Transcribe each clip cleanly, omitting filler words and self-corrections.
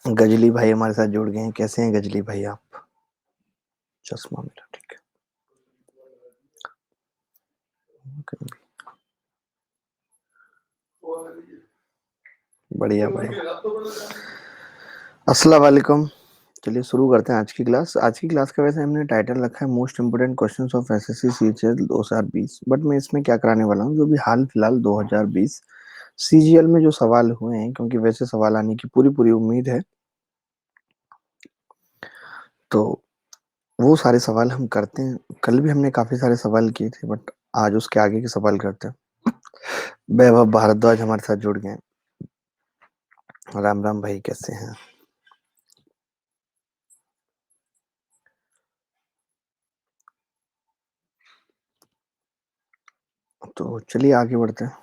गजली भाई हमारे साथ जुड़ गए हैं। कैसे हैं गजली भाई आप? चश्मा मेरा ठीक है। बढ़िया बढ़िया। अस्सलाम वालेकुम। चलिए शुरू करते हैं आज की क्लास। आज की क्लास का वैसे हमने टाइटल रखा है most important questions of SSC CGL 2020। But मैं इसमें क्या कराने वाला हूँ, जो भी हाल फिलहाल 2020 सीजीएल में जो सवाल हुए हैं, क्योंकि वैसे सवाल आने की पूरी पूरी उम्मीद है, तो वो सारे सवाल हम करते हैं। कल भी हमने काफी सारे सवाल किए थे, बट आज उसके आगे के सवाल करते हैं। वैभव भारद्वाज हमारे साथ जुड़ गए हैं। राम राम भाई, कैसे हैं? तो चलिए आगे बढ़ते हैं।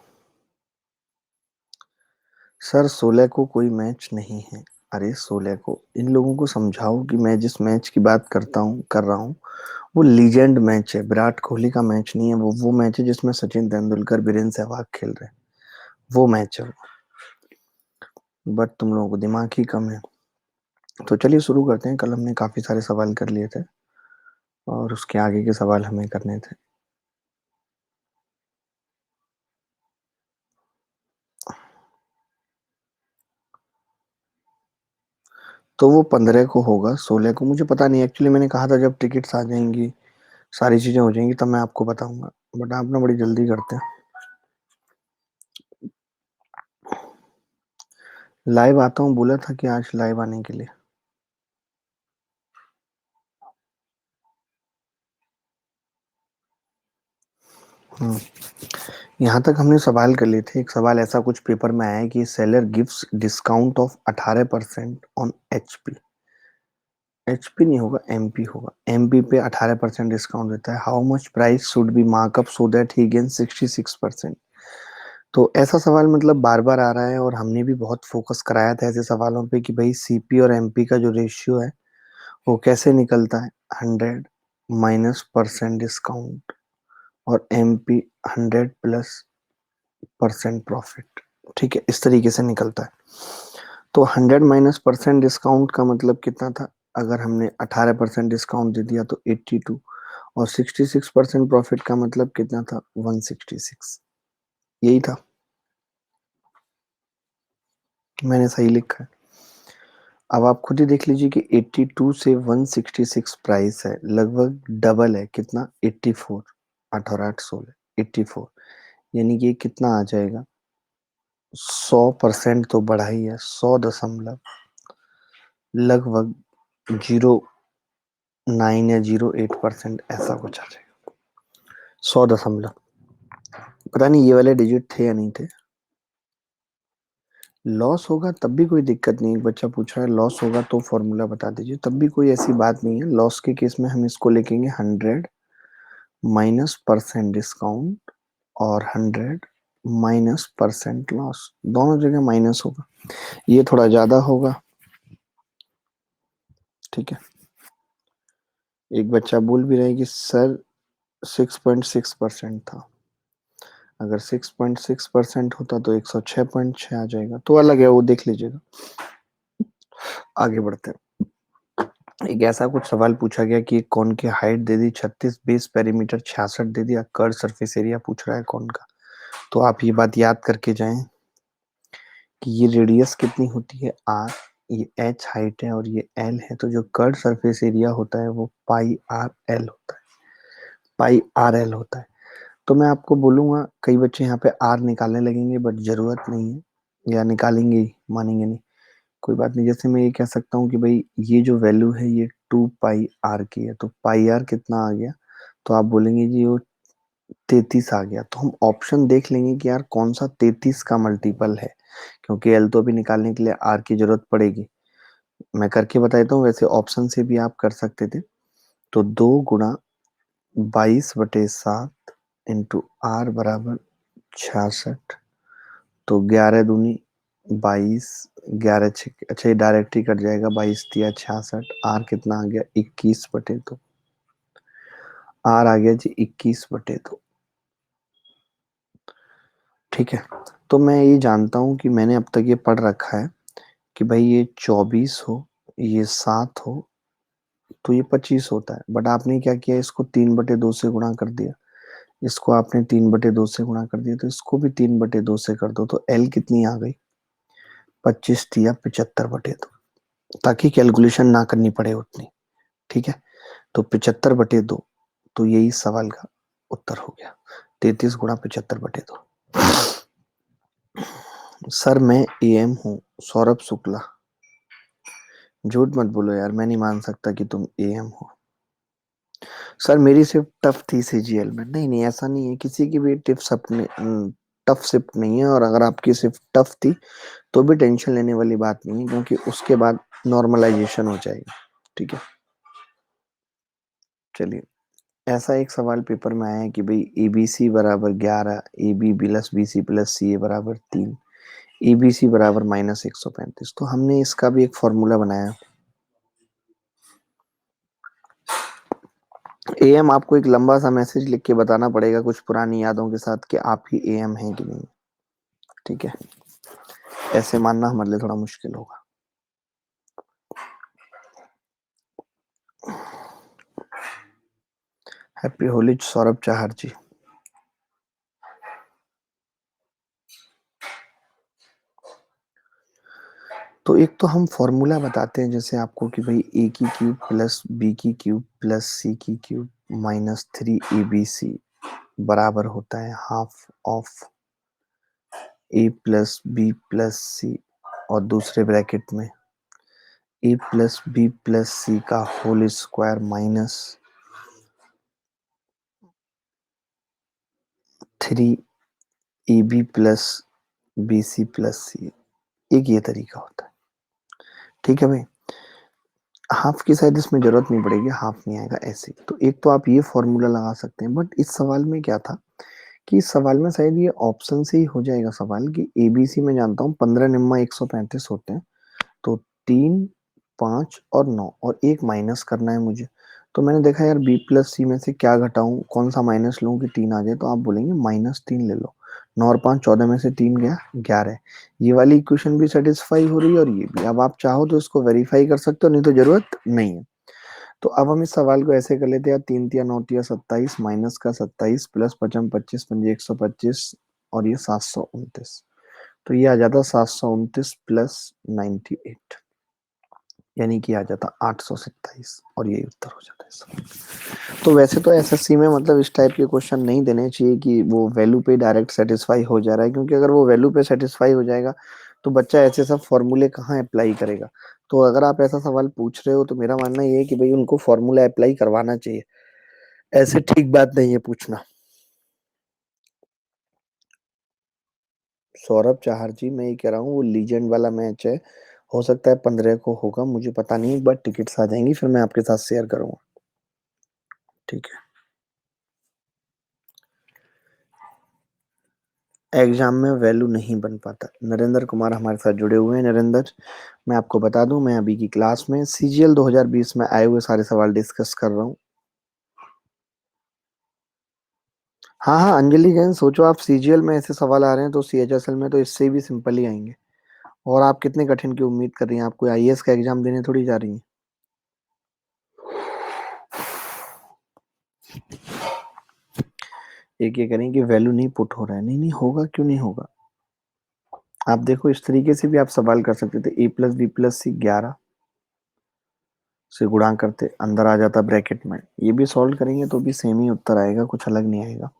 सर 16 को कोई मैच नहीं है। अरे 16 को इन लोगों को समझाओ कि मैं जिस मैच की बात कर रहा हूँ, वो लीजेंड मैच है। विराट कोहली का मैच नहीं है वो मैच है जिसमें सचिन तेंदुलकर, वीरेंद्र सहवाग खेल रहे हैं। वो मैच है वो। बट तुम लोगों को दिमाग ही कम है। तो चलिए शुरू करते हैं। कल हमने काफी सारे सवाल कर लिए थे और उसके आगे के सवाल हमें करने थे। तो वो 15 को होगा, 16 को मुझे पता नहीं। एक्चुअली मैंने कहा था जब टिकट्स आ जाएंगी, सारी चीजें हो जाएंगी, तब मैं आपको बताऊंगा। बट आप ना बड़ी जल्दी करते हैं। लाइव आता हूँ बोला था कि आज लाइव आने के लिए। हम्म। यहाँ तक हमने सवाल कर लिए थे। एक सवाल ऐसा कुछ पेपर में आया है कि seller gives discount of 18% on HP. HP नहीं होगा, एमपी होगा। एमपी पे 18% डिस्काउंट देता है। How much price should be markup so that he gain 66%। तो ऐसा सवाल मतलब बार बार आ रहा है, और हमने भी बहुत फोकस कराया था ऐसे सवालों पे कि भाई सीपी और एमपी का जो रेशियो है वो कैसे निकलता है। 100 - % डिस्काउंट और एमपी 100 + % प्रॉफिट। ठीक है, इस तरीके से निकलता है। तो 100 - % डिस्काउंट का मतलब कितना था? अगर हमने 18% डिस्काउंट दे दिया तो 82, और 66% प्रॉफिट का मतलब कितना था? 166। यही था। मैंने सही लिखा है। अब आप खुद ही देख लीजिए कि 82 से 166 प्राइस है, लगभग डबल है। कितना? 84। 8 और 8 16, 84। यानी कि ये कितना आ जाएगा? 100% तो बढ़ा ही है। 100 दशमलव लगभग 09 या 08% ऐसा कुछ आ जाएगा। 100 दशमलव। पता नहीं ये वाले डिजिट थे या नहीं थे। लॉस होगा तब भी कोई दिक्कत नहीं। एक बच्चा पूछ रहा है लॉस होगा तो फॉर्मूला बता दीजिए, तब भी कोई ऐसी बात नहीं है। लॉस के केस में हम इसको लिखेंगे 100 - % डिस्काउंट और 100 - % लॉस। दोनों जगह माइनस होगा। ये थोड़ा ज्यादा होगा। ठीक है। एक बच्चा बोल भी रहा है कि सर 6.6% था। अगर 6.6% होता तो 106.6 आ जाएगा, तो अलग है, वो देख लीजिएगा। आगे बढ़ते हैं। एक ऐसा कुछ सवाल पूछा गया कि कौन की हाइट दे दी 36, बेस पेरीमीटर 66 दे दिया, कर्व सरफेस एरिया पूछ रहा है कौन का। तो आप ये बात याद करके जाएं कि ये रेडियस कितनी होती है? आर। ये एच हाइट है और ये एल है। तो जो कर्व सरफेस एरिया होता है वो पाई आर एल होता है। पाई आर एल होता है। तो मैं आपको बोलूंगा, कई बच्चे यहाँ पे आर निकालने लगेंगे, बट जरूरत नहीं है, या निकालेंगे ही, मानेंगे नहीं। कोई बात नहीं। जैसे मैं ये कह सकता हूँ कि भाई ये जो वैल्यू है ये 2 पाई आर की है, तो पाई आर कितना आ गया? तो आप बोलेंगे जी वो 33 आ गया। तो हम ऑप्शन देख लेंगे कि यार कौन सा 33 का मल्टीपल है, क्योंकि एल तो भी निकालने के लिए आर की जरूरत पड़ेगी। मैं करके बता देता हूँ, वैसे ऑप्शन से भी आप कर सकते थे। तो 2 × 22/7 इंटू आर बराबर 66। तो 11 दूनी 22, 11 6, अच्छा ये डायरेक्ट ही कट जाएगा। 22 × 3 = 66। आर कितना आ गया? 21/2। आर आ गया जी 21/2। ठीक है। तो मैं ये जानता हूँ कि मैंने अब तक ये पढ़ रखा है कि भाई ये 24 हो, ये 7 हो, तो ये 25 होता है। बट आपने क्या किया, इसको 3/2 से गुणा कर दिया, इसको आपने 3/2 से गुणा कर दिया, तो इसको भी 3/2 से कर दो, तो एल कितनी आ गई, 25 थी या 75/2, ताकि कैलकुलेशन ना करनी पड़े उतनी। ठीक है, तो 75/2, तो यही सवाल का उत्तर हो गया, 33 गुणा 75/2। सर मैं एएम हूँ, सौरभ शुक्ला। झूठ मत बोलो यार, मैं नहीं मान सकता कि तुम एएम हो। सर मेरी शिफ्ट टफ थी सीजीएल में। नहीं नहीं, ऐसा नहीं है, किसी की भी टिप्स अपने टफ शिफ्ट नहीं है, और अगर आपकी शिफ्ट टफ थी तो भी टेंशन लेने वाली बात नहीं है, क्योंकि उसके बाद नॉर्मलाइजेशन हो जाएगी। ठीक है, चलिए। ऐसा एक सवाल पेपर में आया है कि भाई ए बी सी बराबर 11, A B plus B C plus C A बराबर 3, ए बी सी बराबर -135। तो हमने इसका भी एक फॉर्मूला बनाया। एएम आपको एक लंबा सा मैसेज लिख के बताना पड़ेगा कुछ पुरानी यादों के साथ कि आप ही एएम हैं कि नहीं। ठीक है, ऐसे मानना हमारे लिए थोड़ा मुश्किल होगा। हैप्पी होली सौरभ चाहर जी। तो एक तो हम फॉर्मूला बताते हैं जैसे आपको कि भाई ए की क्यूब प्लस बी की क्यूब प्लस सी की क्यूब -3 ABC बराबर होता है half of A plus B plus C, और दूसरे ब्रैकेट में A plus B plus C का whole square -3 AB plus BC plus C. एक ये तरीका होता है। ठीक है भाई, हाफ की शायद इसमें जरूरत नहीं पड़ेगी, हाफ नहीं आएगा ऐसे। तो एक तो आप ये फॉर्मूला लगा सकते हैं, बट इस सवाल में क्या था कि इस सवाल में शायद ये ऑप्शन से ही हो जाएगा सवाल कि एबीसी में जानता हूँ 15 निम्मा 135 होते हैं, तो 3, 5 और 9, और एक माइनस करना है मुझे। तो मैंने देखा यार बी प्लस सी में से क्या घटाऊं, कौन सा माइनस लूं कि 3 आ जाए, तो आप बोलेंगे -3 ले लो। 9 और 5 14 में से 3 गया 11। ये वाली इक्वेशन भी सेटिस्फाई हो रही है, और ये भी। अब आप चाहो तो इसको वेरीफाई कर सकते हो, नहीं तो जरूरत नहीं है। तो अब हम इस सवाल को ऐसे कर लेते हैं, 3 तिया 9 तिया 27, माइनस का 27 प्लस 55 25 पंजे 125, और ये 729। तो ये आ जाता 729 प्लस 98, यानी कि आ जाता 827, और यही उत्तर हो जाता है इसका। तो वैसे तो एसएससी में मतलब इस टाइप के क्वेश्चन नहीं देने चाहिए कि वो वैल्यू पे डायरेक्ट सेटिस्फाई हो जा रहा है, क्योंकि अगर वो वैल्यू पे सेटिस्फाई हो जाएगा तो बच्चा ऐसे सब फॉर्मूले कहाँ अप्लाई करेगा। तो अगर आप ऐसा सवाल पूछ रहे हो तो मेरा मानना ये है कि भाई उनको फॉर्मूला अप्लाई करवाना चाहिए, ऐसे ठीक बात नहीं है पूछना। सौरभ चाहर जी, मैं ये कह रहा हूँ वो लीजेंड वाला मैच है, हो सकता है 15 को होगा, मुझे पता नहीं, एक बार टिकट्स आ जाएंगी फिर मैं आपके साथ शेयर करूंगा। ठीक है, एग्जाम में वैल्यू नहीं बन पाता। नरेंद्र कुमार हमारे साथ जुड़े हुए हैं। नरेंद्र, मैं आपको बता दूं, मैं अभी की क्लास में सीजीएल 2020 में आए हुए सारे सवाल डिस्कस कर रहा हूँ। हाँ हाँ अंजलि जैन, सोचो आप सीजीएल में ऐसे सवाल आ रहे हैं तो सीएचएसएल में तो इससे भी सिंपल ही आएंगे। और आप कितने कठिन की उम्मीद कर रही हैं, आप कोई आईएएस का एग्जाम देने थोड़ी जा रही हैं। एक ये करें कि वैल्यू नहीं पुट हो रहा है, नहीं नहीं होगा, क्यों नहीं होगा। आप देखो इस तरीके से भी आप सवाल कर सकते थे, ए प्लस बी प्लस सी 11 से गुणा करते, अंदर आ जाता ब्रैकेट में, ये भी सॉल्व करेंगे तो भी सेम ही उत्तर आएगा, कुछ अलग नहीं आएगा।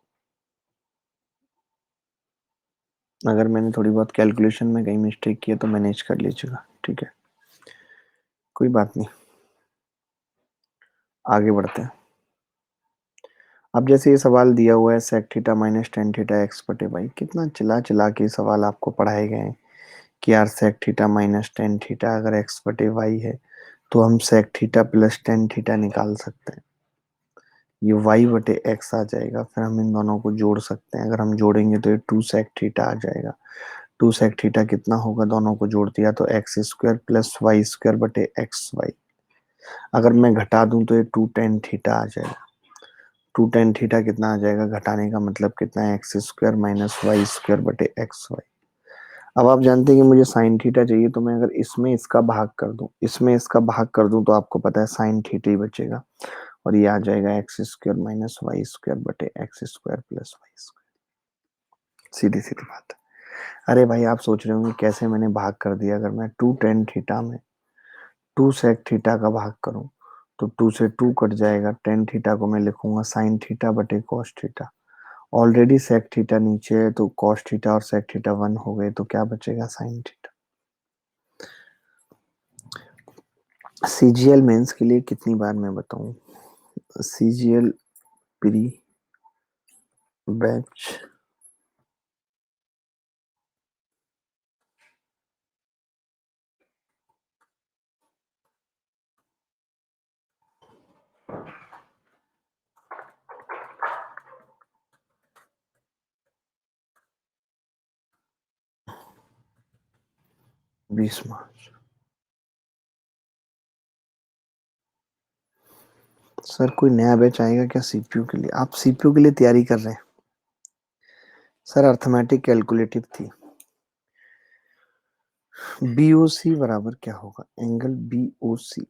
अगर मैंने थोड़ी बहुत कैलकुलेशन में कहीं मिस्टेक की है तो मैनेज कर लीजिएगा। ठीक है, कोई बात नहीं, आगे बढ़ते हैं। अब जैसे ये सवाल दिया हुआ है sec theta minus tan theta x बटे वाई, कितना चिल्ला चिल्ला के सवाल आपको पढ़ाए गए हैं कि यार sec theta minus tan theta अगर एक्स बटे वाई है तो हम sec theta plus tan theta निकाल सकते हैं, ये वाई बटे एक्स आ जाएगा, फिर हम इन दोनों को जोड़ सकते हैं। अगर हम जोड़ेंगे तो ये 2 sec थीटा आ जाएगा। 2 sec थीटा कितना होगा, दोनों को जोड़ दिया तो x square plus y square बटे एक्स वाई। अगर मैं घटा दूं तो ये 2 tan थीटा आ जाएगा। 2 tan थीटा कितना आ जाएगा, घटाने का मतलब कितना है, x square minus y square बटे एक्स वाई। अब आप जानते हैं कि मुझे साइन थीटा चाहिए, तो मैं अगर इसमें इसका भाग कर दूं, इसमें इसका भाग कर दूं, तो आपको पता है साइन थीटा ही बचेगा, और ये आ जाएगा x square minus y square बटे x square plus y square. सीधी सीधी बात है। अरे भाई, आप सोच रहे होंगे कैसे मैंने भाग कर दिया। अगर मैं टू टेन थीटा में टू सेक थीटा का भाग करूं, तो टू से टू कट जाएगा, टेन थीटा को मैं लिखूंगा साइन थीटा बटे cos theta. Already sec theta नीचे है, तो कॉस थीटा और सेक थीटा वन हो गए, तो क्या बचेगा, साइन थीटा। सीजीएल मेंस के लिए कितनी बार मैं बताऊं, सीजीएल प्री बैच 20 मार्च। सर कोई नया बैच आएगा क्या सीपीयू के लिए? आप सीपीयू के लिए तैयारी कर रहे हैं? सर अर्थमेटिक कैलकुलेटिव थी। बीओसी बराबर क्या होगा, एंगल बीओसी,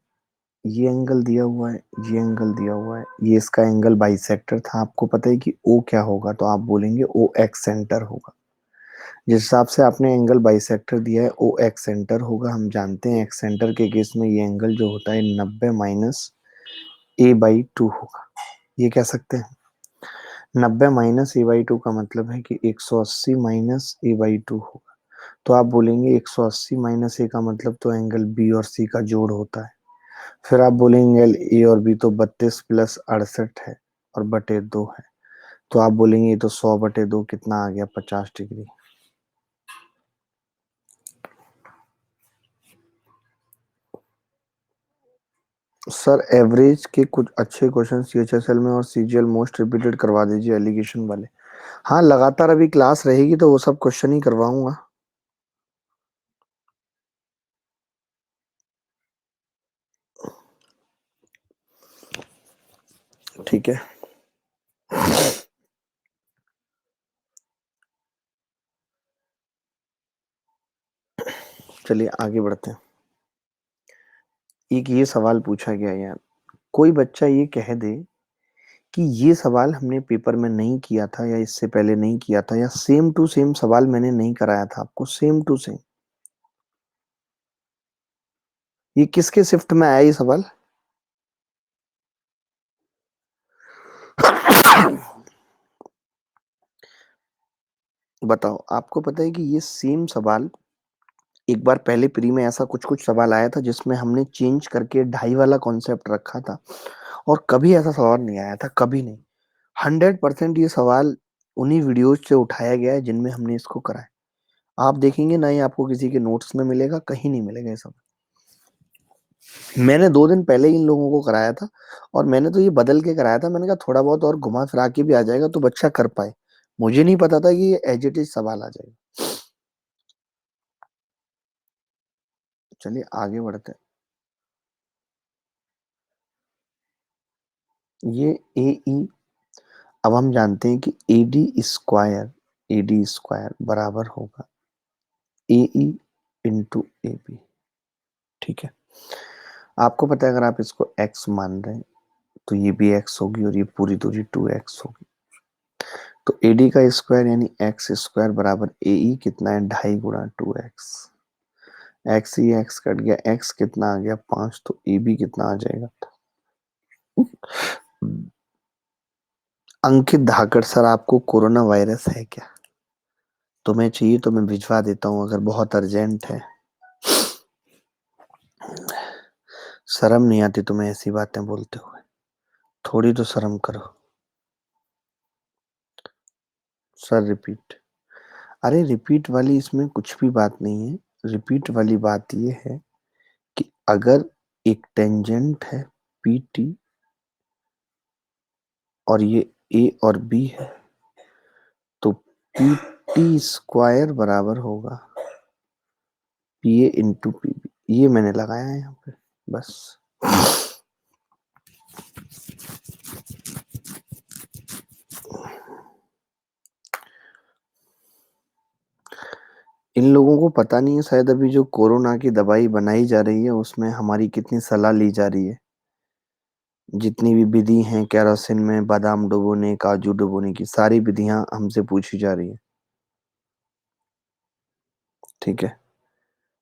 ये एंगल दिया हुआ है, ये एंगल दिया हुआ है, ये इसका एंगल बाइसेक्टर था। आपको पता है कि ओ क्या होगा, तो आप बोलेंगे ओ एक्स सेंटर होगा। जिस हिसाब से आपने एंगल बाइसेक्टर दिया है, ओ एक्स सेंटर होगा। हम जानते हैं एक्स सेंटर के केस में ये एंगल जो होता है 90 माइनस ए बाई टू होगा। ये कह सकते हैं 90 माइनस ए बाई टू का मतलब है कि 180 माइनस ए बाई टू होगा। तो आप बोलेंगे 180 माइनस ए का मतलब तो एंगल बी और सी का जोड़ होता है। फिर आप बोलेंगे ए और बी तो 32 प्लस 68 है और बटे 2 है, तो आप बोलेंगे ये तो 100 बटे 2 कितना आ गया, 50 डिग्री। सर एवरेज के कुछ अच्छे क्वेश्चन सीएचएसएल में और सीजीएल मोस्ट रिपीटेड करवा दीजिए, एलिगेशन वाले। हाँ, लगातार अभी क्लास रहेगी तो वो सब क्वेश्चन ही करवाऊंगा। ठीक है, चलिए आगे बढ़ते हैं। एक ये सवाल पूछा गया यार, कोई बच्चा ये कह दे कि ये सवाल हमने पेपर में नहीं किया था, या इससे पहले नहीं किया था, या सेम टू सेम सवाल मैंने नहीं कराया था आपको, सेम टू सेम। ये किसके शिफ्ट में आया ये सवाल? बताओ। आपको पता है कि ये सेम सवाल एक बार पहले प्री में ऐसा कुछ कुछ सवाल आया था, जिसमें हमने चेंज करके ढाई वाला कॉन्सेप्ट रखा था, और कभी ऐसा सवाल नहीं आया था, कभी नहीं। 100% ये सवाल उन्हीं वीडियोज से उठाया गया है जिनमें हमने इसको कराया। आप देखेंगे ना, ही आपको किसी के नोट्स में मिलेगा, कहीं नहीं मिलेगा ये सब। मैंने 2 दिन पहले इन लोगों को कराया था, और मैंने तो ये बदल के कराया था। मैंने कहा थोड़ा बहुत और घुमा फिरा के भी आ जाएगा तो बच्चा कर पाए। मुझे नहीं पता था कि ये एज इट इज सवाल आ जाएगा। चलिए आगे बढ़ते हैं। ये ए ई, अब हम जानते हैं कि एडी स्क्वायर बराबर होगा ए ई इंटू ए बी। ठीक है, आपको पता है अगर आप इसको एक्स मान रहे हैं तो ये भी एक्स होगी, और ये पूरी दूरी 2x होगी। तो एडी का स्क्वायर यानी एक्स स्क्वायर बराबर ए ई कितना है, 2.5 गुणा 2x। एक्स ही एक्स कट गया, एक्स कितना आ गया 5, तो ए बी कितना आ जाएगा। अंकित धाकड़ सर, आपको कोरोना वायरस है क्या? तुम्हें चाहिए तो मैं भिजवा देता हूँ, अगर बहुत अर्जेंट है। शर्म नहीं आती तुम्हें ऐसी बातें बोलते हुए? थोड़ी तो शर्म करो। सर रिपीट, अरे रिपीट वाली इसमें कुछ भी बात नहीं है। रिपीट वाली बात ये है कि अगर एक टेंजेंट है पी टी, और ये ए और बी है, तो पी टी स्क्वायर बराबर होगा P A into P B. ये मैंने लगाया है यहाँ पे, बस। इन लोगों को पता नहीं है शायद अभी जो कोरोना की दवाई बनाई जा रही है उसमें हमारी कितनी सलाह ली जा रही है। जितनी भी विधि हैं केरोसिन में बादाम डुबोने काजू डुबोने की सारी विधियां हमसे पूछी जा रही है। ठीक है।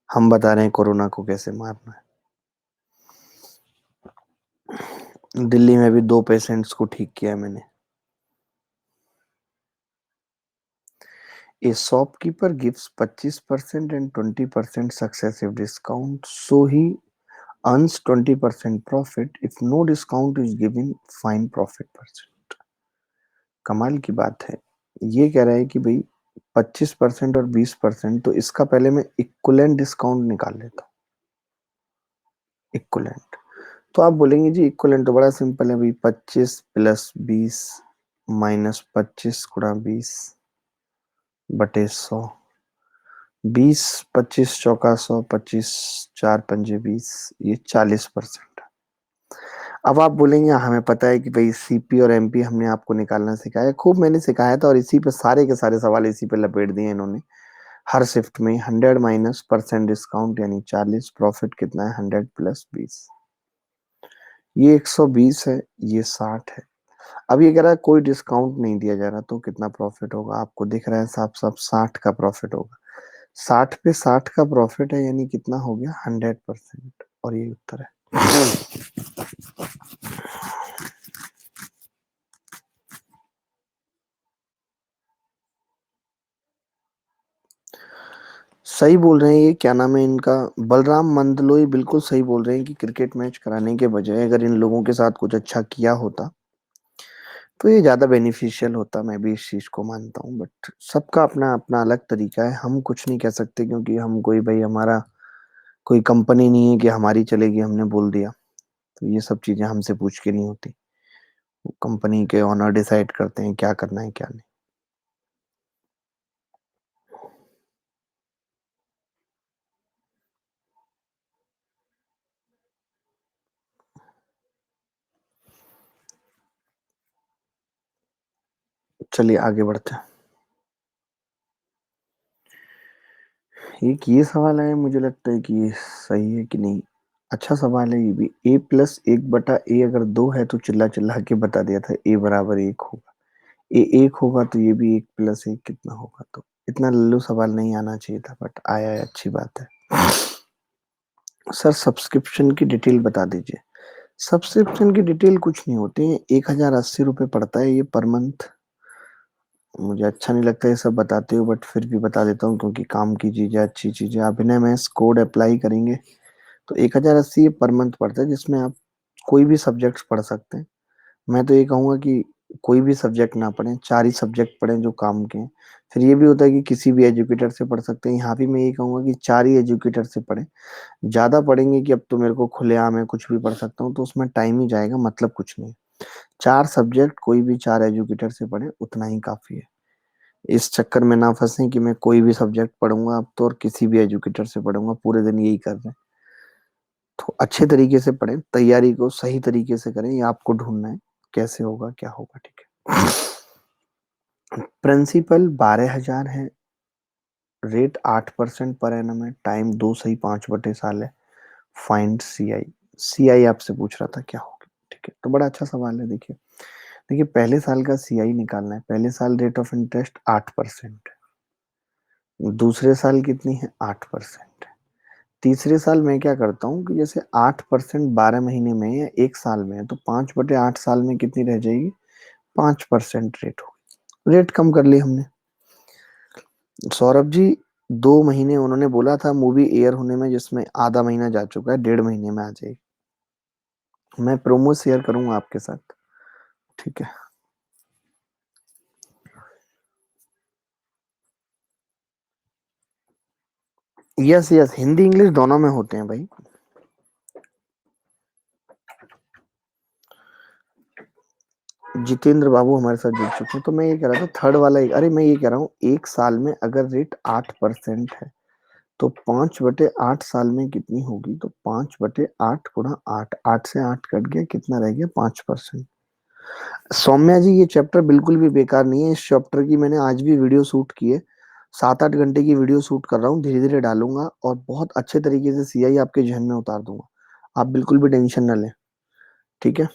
हम बता रहे हैं कोरोना को कैसे मारना है। दिल्ली में भी 2 पेशेंट्स को ठीक किया है मैंने। A shopkeeper gives 25% and 20% successive discount, so he earns 20% profit. If no discount is given, fine profit percent. कमाल की बात है। ये कह रहा है कि भाई 25% और 20%, तो इसका पहले मैं इक्वलेंट डिस्काउंट निकाल लेता हूँ। इक्वलेंट तो आप बोलेंगे जी इक्वलेंट तो बड़ा सिंपल है भाई, 25 प्लस 20 माइनस 25 गुणा 20 बटे 100। 20 25 चौका 100, 25 4 पंजे 20, ये 40%। अब आप बोलेंगे हमें पता है कि भाई सीपी और एमपी हमने आपको निकालना सिखाया, खूब मैंने सिखाया था और इसी पे सारे के सारे सवाल इसी पे लपेट दिए इन्होंने। हर शिफ्ट में 100 माइनस परसेंट डिस्काउंट यानी 40, प्रॉफिट कितना है 100 प्लस 20। ये 120 है, ये 60 है। अब ये कह रहा है कोई डिस्काउंट नहीं दिया जा रहा तो कितना प्रॉफिट होगा, आपको दिख रहा है साफ साफ 60 का प्रॉफिट होगा। 60 पे 60 का प्रॉफिट है यानी कितना हो गया 100%, और ये उत्तर है। सही बोल रहे हैं, ये क्या नाम है इनका, बलराम मंदलोई बिल्कुल सही बोल रहे हैं कि क्रिकेट मैच कराने के बजाय अगर इन लोगों के साथ कुछ अच्छा किया होता तो ये ज्यादा बेनिफिशियल होता। मैं भी इस चीज को मानता हूँ, बट सबका अपना अपना अलग तरीका है, हम कुछ नहीं कह सकते क्योंकि हम कोई भाई हमारा कोई कंपनी नहीं है कि हमारी चलेगी हमने बोल दिया। तो ये सब चीजें हमसे पूछ के नहीं होती, वो कंपनी के ओनर डिसाइड करते हैं क्या करना है क्या नहीं। चलिए आगे बढ़ते हैं। एक ये सवाल है, मुझे लगता है कि ये सही है कि नहीं। अच्छा सवाल है ये भी। ए प्लस 1/a अगर 2 है तो चिल्ला चिल्ला के बता दिया था ए बराबर 1 होगा। ए 1 होगा तो ये भी 1 + 1 कितना होगा, तो इतना लल्लू सवाल नहीं आना चाहिए था, बट आया है, अच्छी बात है। सर सब्सक्रिप्शन की डिटेल बता दीजिए। सब्सक्रिप्शन की डिटेल कुछ नहीं होती है, 1080 रुपये पड़ता है ये पर मंथ। मुझे अच्छा नहीं लगता ये सब बताते हो, बट फिर भी बता देता हूँ क्योंकि काम की चीज़ है, अच्छी चीज़ है। अभिनय में कोड अप्लाई करेंगे तो 1080 पर मंथ पड़ता है, जिसमें आप कोई भी सब्जेक्ट्स पढ़ सकते हैं। मैं तो ये कहूँगा कि कोई भी सब्जेक्ट ना पढ़ें, 4 ही सब्जेक्ट पढ़ें जो काम के हैं। फिर ये भी होता है कि किसी भी एजुकेटर से पढ़ सकते हैं, यहाँ भी मैं ये कहूँगा कि 4 ही एजुकेटर से पढ़ें। ज़्यादा पढ़ेंगे कि अब तो मेरे को खुलेआम है कुछ भी पढ़ सकता हूँ, तो उसमें टाइम ही जाएगा, मतलब कुछ नहीं। 4 सब्जेक्ट कोई भी 4 एजुकेटर से पढ़ें, उतना ही काफ़ी है। इस चक्कर में ना फंसें कि मैं कोई भी सब्जेक्ट पढ़ूंगा अब तो और किसी भी एजुकेटर से पढ़ूंगा, पूरे दिन यही कर रहे हैं। तो अच्छे तरीके से पढ़ें, तैयारी को सही तरीके से करें, ये आपको ढूंढना है कैसे होगा क्या होगा। ठीक है। प्रिंसिपल 12,000 है, रेट 8% पर एनम है, टाइम 2 सही 5/साल है। Find CI. सीआई आपसे पूछ रहा था क्या होगा। ठीक है, तो बड़ा अच्छा सवाल है। देखिए देखिए, पहले साल का सीआई निकालना है। पहले साल रेट ऑफ इंटरेस्ट 8% है, दूसरे साल कितनी है 8%। तीसरे साल मैं क्या करता हूँ कि जैसे 8% 12 महीने में या 1 साल में है, तो 5/8 साल में कितनी रह जाएगी, 5% रेट हो। रेट कम कर ली हमने। सौरभ जी 2 महीने उन्होंने बोला था मूवी एयर होने में, जिसमें आधा महीना जा चुका है, 1.5 महीने में आ जाएगी। मैं प्रोमो शेयर करूंगा आपके साथ। ठीक है। यस यस, हिंदी इंग्लिश दोनों में होते हैं भाई। जितेंद्र बाबू हमारे साथ जुड़ चुके हैं, तो मैं ये कह रहा था थर्ड वाला अरे मैं ये कह रहा हूँ 1 साल में अगर रेट 8% है तो 5/8 साल में कितनी होगी, तो 5/8 गुणा 8, 8 से 8 कट गया, कितना रह गया 5%। सौम्या जी ये चैप्टर बिल्कुल भी बेकार नहीं है, इस चैप्टर की मैंने आज भी वीडियो शूट की है। 7-8 घंटे की वीडियो शूट कर रहा हूँ, धीरे-धीरे डालूँगा और बहुत अच्छे तरीके से सीआई आपके ज़हन में उतार दूँगा। आप बिल्कुल भी टेंशन ना लें, ठीक है?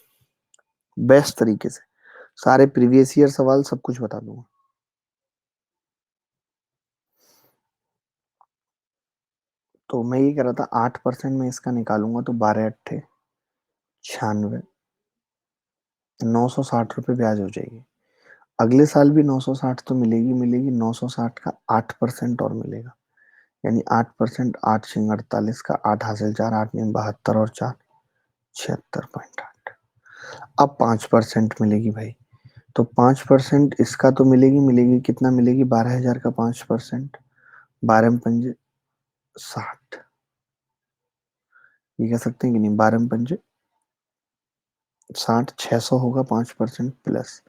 बेस्ट तरीके से, सारे प्रीवियस ईयर सवाल सब कुछ बता दूँगा। तो मैं ये कह रहा था 8% में इसका निकालूँगा तो 12 अट्ठे 96, ₹960 ब्याज हो जाएगी। अगले साल भी 960 तो मिलेगी, मिलेगी, 960 का 8% और मिलेगा। यानी 8%, 8 छींग 48 का 8 हासिल 4, 8 नीम 72 और 4 76.8। अब 5% मिलेगी भाई। तो 5% इसका तो मिलेगी, मिलेगी कितना मिलेगी? 12,000 का 5%, 12 में पंजे 60। ये कह सकते हैं कि नहीं? 12 में पंजे 60, 600 होगा 5% प्लस।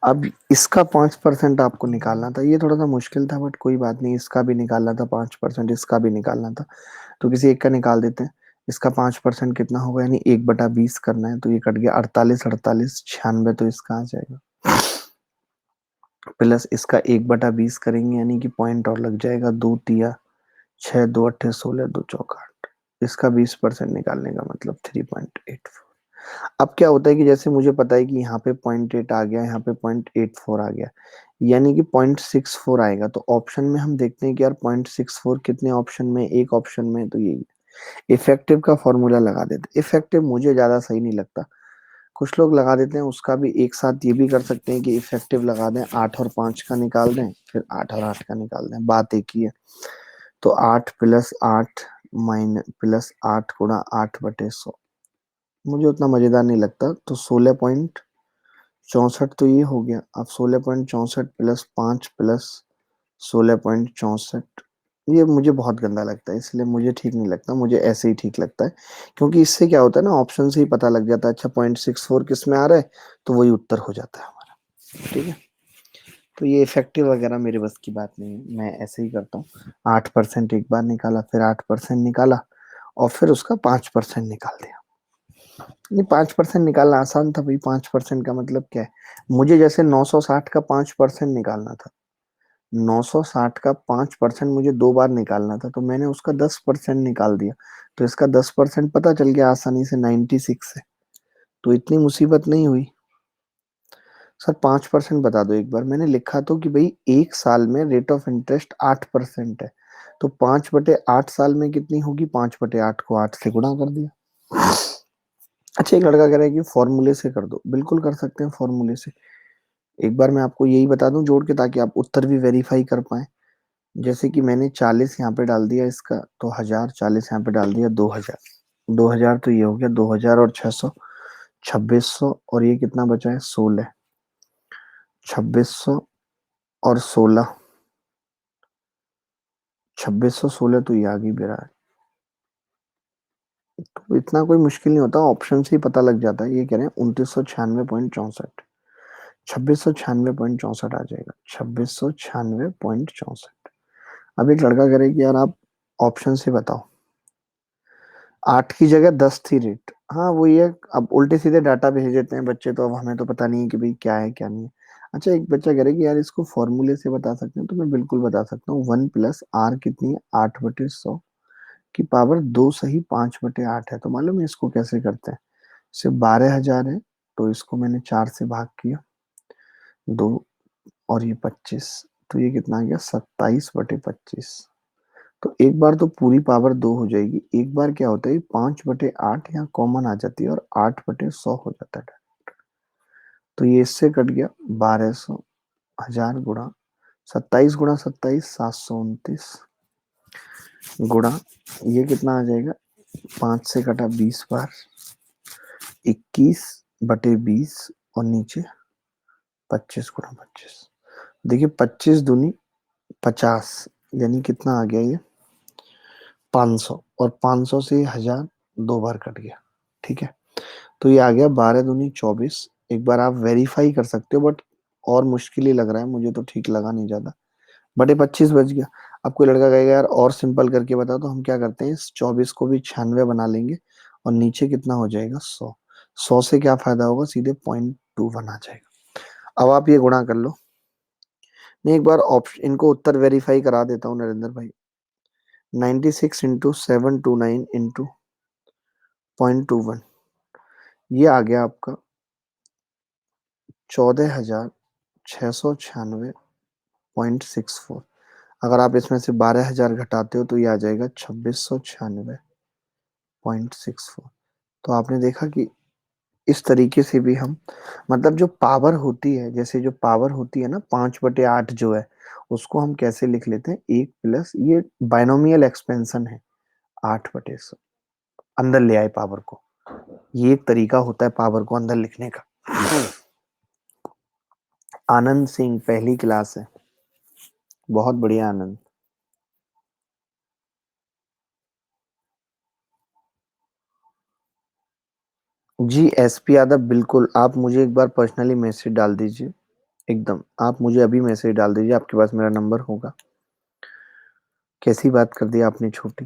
अब इसका 5% आपको निकालना था। ये थोड़ा सा मुश्किल था बट कोई बात नहीं, इसका भी निकालना था 5%, इसका भी निकालना था। तो किसी एक का निकाल देते हैं। इसका 5% कितना होगा? यानी 1/20 करना है तो ये कट गया 48, 48, 96 तो इसका आ जाएगा। प्लस इसका 1/20 करेंगे यानी कि पॉइंट और लग जाएगा। 2 तिया 6, 2 अट्ठे 16, 2 चौका 8। इसका 20% निकालने का मतलब 3.84। अब क्या होता है कि जैसे मुझे पता है कि यहाँ पे 0.8 आ गया, यहाँ पे 0.84 आ गया, यानी कि 0.64 आएगा। तो ऑप्शन में हम देखते हैं कि यार 0.64 कितने ऑप्शन में? एक ऑप्शन में, तो यही इफेक्टिव का फॉर्मूला लगा देते। इफेक्टिव मुझे ज्यादा सही नहीं लगता, कुछ लोग लगा देते हैं उसका भी। एक साथ ये भी कर सकते हैं कि इफेक्टिव लगा दें, 8 और 5 का निकाल दें, फिर 8 और 8 का निकाल दें, बात एक ही है। तो 8 प्लस 8 माइनस प्लस 8 गुणा 8/100 मुझे उतना मजेदार नहीं लगता। तो 16.64 तो ये हो गया। अब 16.64 प्लस 5 प्लस 16.64, ये मुझे बहुत गंदा लगता है, इसलिए मुझे ठीक नहीं लगता। मुझे ऐसे ही ठीक लगता है, क्योंकि इससे क्या होता है ना, ऑप्शन से ही पता लग जाता है। अच्छा 0.64 किस में आ रहा है, तो वही उत्तर हो जाता है हमारा। ठीक है, तो ये इफेक्टिव वगैरह मेरे बस की बात नहीं है, मैं ऐसे ही करता हूँ। 8% एक बार निकाला, फिर 8% निकाला, और फिर उसका 5% निकाल दिया। ये 5% निकालना आसान था भाई। 5% का मतलब क्या है? मुझे जैसे 960 का 5% निकालना था, 960 का 5% मुझे 2 बार निकालना था, तो मैंने उसका 10% निकाल दिया। तो इसका 10% पता चल गया आसानी से, 96 है। तो इतनी मुसीबत नहीं हुई। सर 5% बता दो एक बार। मैंने लिखा तो कि भाई एक साल में रेट ऑफ इंटरेस्ट 8% है, तो 5/8 साल में कितनी होगी? 5/8 को 8 से गुणा कर दिया। अच्छा, एक लड़का कह रहा है कि फॉर्मूले से कर दो। बिल्कुल कर सकते हैं फॉर्मूले से। एक बार मैं आपको यही बता दूं जोड़ के, ताकि आप उत्तर भी वेरीफाई कर पाए। जैसे कि मैंने 40 यहाँ पे डाल दिया इसका, तो 1000, 40 यहाँ पे डाल दिया, 2000। 2000 तो ये हो गया, 2000 और 600 2600, और ये कितना बचा है? 16। 2600 और 16, 2616 तो ये आ गई मेरा। तो इतना कोई मुश्किल नहीं होता, ऑप्शन से ही पता लग जाता है। ये कह रहे हैं 2996.64, 2696.64 आ जाएगा, 2696.64। अब एक लड़का कह रहे कि यार आप ऑप्शन से बताओ, 8 की जगह 10 थी रेट। हाँ वो ये, अब उल्टे सीधे डाटा भेज देते हैं बच्चे, तो अब हमें तो पता नहीं है कि भाई क्या है क्या नहीं है। अच्छा, एक बच्चा कह रहे कि यार इसको फॉर्मूले से बता सकते हैं, तो मैं बिल्कुल बता सकता हूँ। 1 + r कितनी है? 8/100 की पावर 2 सही 5/8 है। तो मालूम है इसको कैसे करते हैं? सिर्फ 12,000 है, तो इसको मैंने 4 से भाग किया, 2, और ये 25, तो ये कितना आ गया? 27/25। तो एक बार तो पूरी पावर 2 हो जाएगी, एक बार क्या होता है 5/8 यहाँ कॉमन आ जाती है और 8/100 हो जाता है। तो ये इससे कट गया 1200, 1000 गुणा 27 गुणा 27, 729 गुणा, ये कितना आ जाएगा? 5 से कटा 20 बार, 21/20, और नीचे 25 गुणा 25। देखिए 25 दूनी 50, यानी कितना आ गया ये? 500, और 500 से 1000 2 बार कट गया। ठीक है, तो ये आ गया 12 दूनी 24। एक बार आप वेरीफाई कर सकते हो, बट और मुश्किल ही लग रहा है मुझे, तो ठीक लगा नहीं ज्यादा। बटे 25 बच गया। अब कोई लड़का कहेगा यार और सिंपल करके बता, तो हम क्या करते हैं, इस 24 को भी 96 बना लेंगे, और नीचे कितना हो जाएगा? 100। 100 से क्या फायदा होगा? सीधे 0.21 आ जाएगा। अब आप ये गुणा कर लो, नहीं, एक बार ऑप्शन इनको उत्तर वेरीफाई करा देता हूँ नरेंद्र भाई। 96 इंटू 729 इंटू 0.21, ये आ गया आपका 14,696.64। अगर आप इसमें से 12,000 घटाते हो तो ये आ जाएगा 2696.64। तो आपने देखा कि इस तरीके से भी हम, मतलब जो पावर होती है, जैसे जो पावर होती है ना 5/8 जो है, उसको हम कैसे लिख लेते हैं, एक प्लस ये बाइनोमियल एक्सपेंशन है, 8/100 अंदर ले आए पावर को। ये एक तरीका होता है पावर को अंदर लिखने का। आनंद सिंह पहली क्लास है। बहुत बढ़िया आनंद। जी एसपी यादव, बिल्कुल आप मुझे एक बार पर्सनली मैसेज डाल दीजिए। एकदम आप मुझे अभी मैसेज डाल दीजिए, आपके पास मेरा नंबर होगा। कैसी बात कर दी आपने छोटी।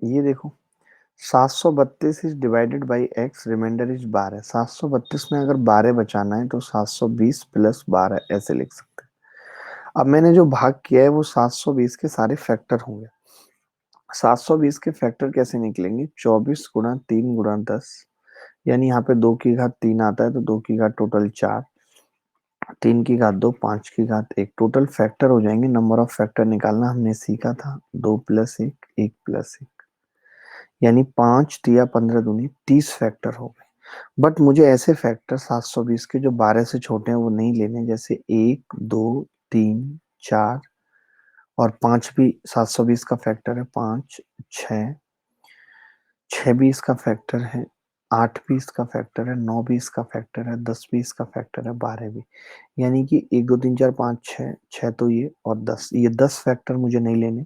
ये देखो 732 is divided by x, remainder is 12। 732 में अगर 12 बचाना है तो 720 प्लस 12 ऐसे लिख सकते हैं। अब मैंने जो भाग किया है वो 720 के सारे फैक्टर होंगे। 720 के फैक्टर कैसे निकलेंगे, 24 गुणा 3 गुणा 10, यानी यहाँ पे 2 की घात 3 आता है तो 2 की घात टोटल 4, 3 की घात 2, 5 की घात 1, टोटल फैक्टर हो जाएंगे। नंबर ऑफ फैक्टर निकालना हमने सीखा था, 2+1, 1+1, यानी 5×3=15, 30 फैक्टर हो गए। बट मुझे ऐसे फैक्टर 720 के जो 12 से छोटे हैं वो नहीं लेने, जैसे 1, 2, 3, 4 और 5 भी 720 का फैक्टर है, 5, 6, 6 भी इसका फैक्टर है, 8 भी इसका फैक्टर है, 9 भी इसका फैक्टर है, 10 भी इसका फैक्टर है, 12 भी। यानी कि 1, 2, 3, 4, 5, 6, 6 तो ये और 10, ये 10 फैक्टर मुझे नहीं लेने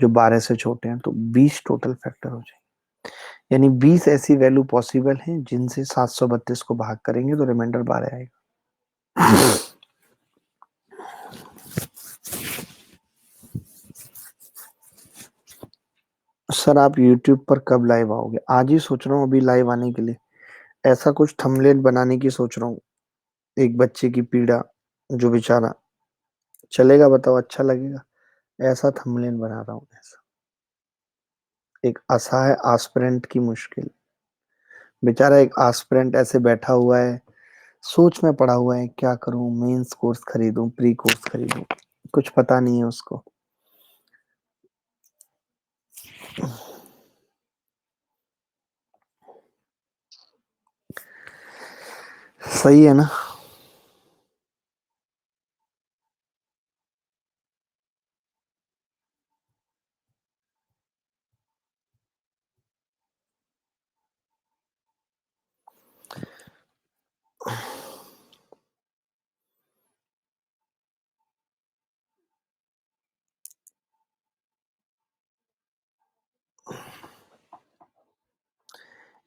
जो 12 से छोटे हैं, तो 20 टोटल फैक्टर हो जाएंगे। यानी 20 ऐसी वैल्यू पॉसिबल हैं जिनसे 732 को भाग करेंगे तो रिमाइंडर 12 आएगा। सर आप YouTube पर कब लाइव आओगे? आज ही सोच रहा हूँ अभी लाइव आने के लिए। ऐसा कुछ थंबनेल बनाने की सोच रहा हूँ, एक बच्चे की पीड़ा, जो बेचारा, चलेगा बताओ, अच्छा लगेगा? ऐसा थंबनेल बना रहा हूँ, ऐसा एक असहाय आस्पिरेंट की मुश्किल। बेचारा एक आस्पिरेंट ऐसे बैठा हुआ है, सोच में पड़ा हुआ है, क्या करूं, मेंस कोर्स खरीदूं, प्री कोर्स खरीदूं, कुछ पता नहीं है उसको। सही है ना?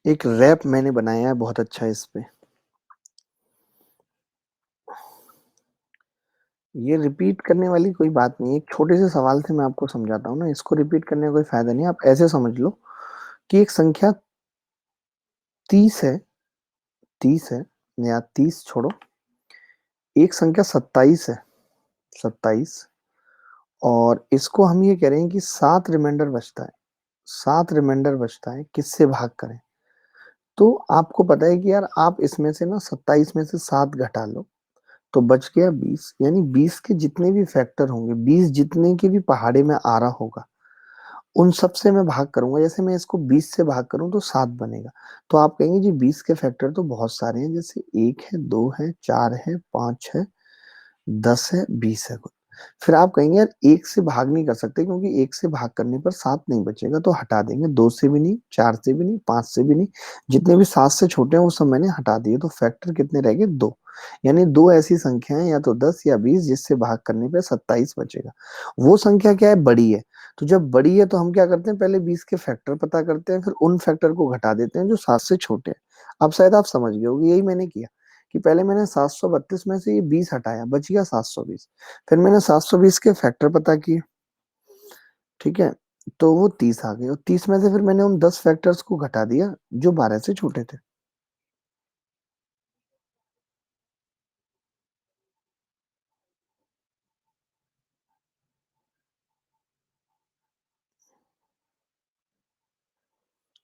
एक रैप मैंने बनाया है बहुत अच्छा इस पे। ये रिपीट करने वाली कोई बात नहीं है, एक छोटे से सवाल से मैं आपको समझाता हूँ ना, इसको रिपीट करने का कोई फायदा नहीं है। आप ऐसे समझ लो कि एक संख्या 30 है, 30 है, या 30 छोड़ो, एक संख्या 27 है, 27, और इसको हम ये कह रहे हैं कि 7 रिमाइंडर बचता है, 7 रिमाइंडर बचता है, किससे भाग करें? तो आपको पता है कि यार आप इसमें से ना 27 में से 7 घटा लो तो बच गया 20, यानी 20 के जितने भी फैक्टर होंगे, 20 जितने की भी पहाड़े में आ रहा होगा, उन सब से मैं भाग करूंगा। जैसे मैं इसको 20 से भाग करूं तो 7 बनेगा। तो आप कहेंगे जी 20 के फैक्टर तो बहुत सारे हैं, जैसे 1 है, 2 है, 4 है, 5 है, 10 है, 20 है कुल। फिर आप कहेंगे यार एक से भाग नहीं कर सकते, क्योंकि एक से भाग करने पर 7 नहीं बचेगा, तो हटा देंगे, 2 से भी नहीं, 4 से भी नहीं, 5 से भी नहीं, जितने भी 7 से छोटे हैं वो सब मैंने हटा दिए, तो फैक्टर कितने रह गए, 2। यानी दो ऐसी संख्याएं, या तो 10 या 20, जिससे भाग करने पर 27 बचेगा। वो संख्या क्या है, बड़ी है। तो जब बड़ी है तो हम क्या करते हैं, पहले 20 के फैक्टर पता करते हैं, फिर उन फैक्टर को घटा देते हैं जो 7 से छोटे हैं। अब शायद आप समझ गए होंगे, यही मैंने किया कि पहले मैंने 732 में से ये 20 हटाया, बच गया 720। फिर मैंने 720 के फैक्टर पता किए, ठीक है, तो वो 30 आ गए, और 30 में से फिर मैंने उन 10 फैक्टर्स को घटा दिया जो 12 से छोटे थे।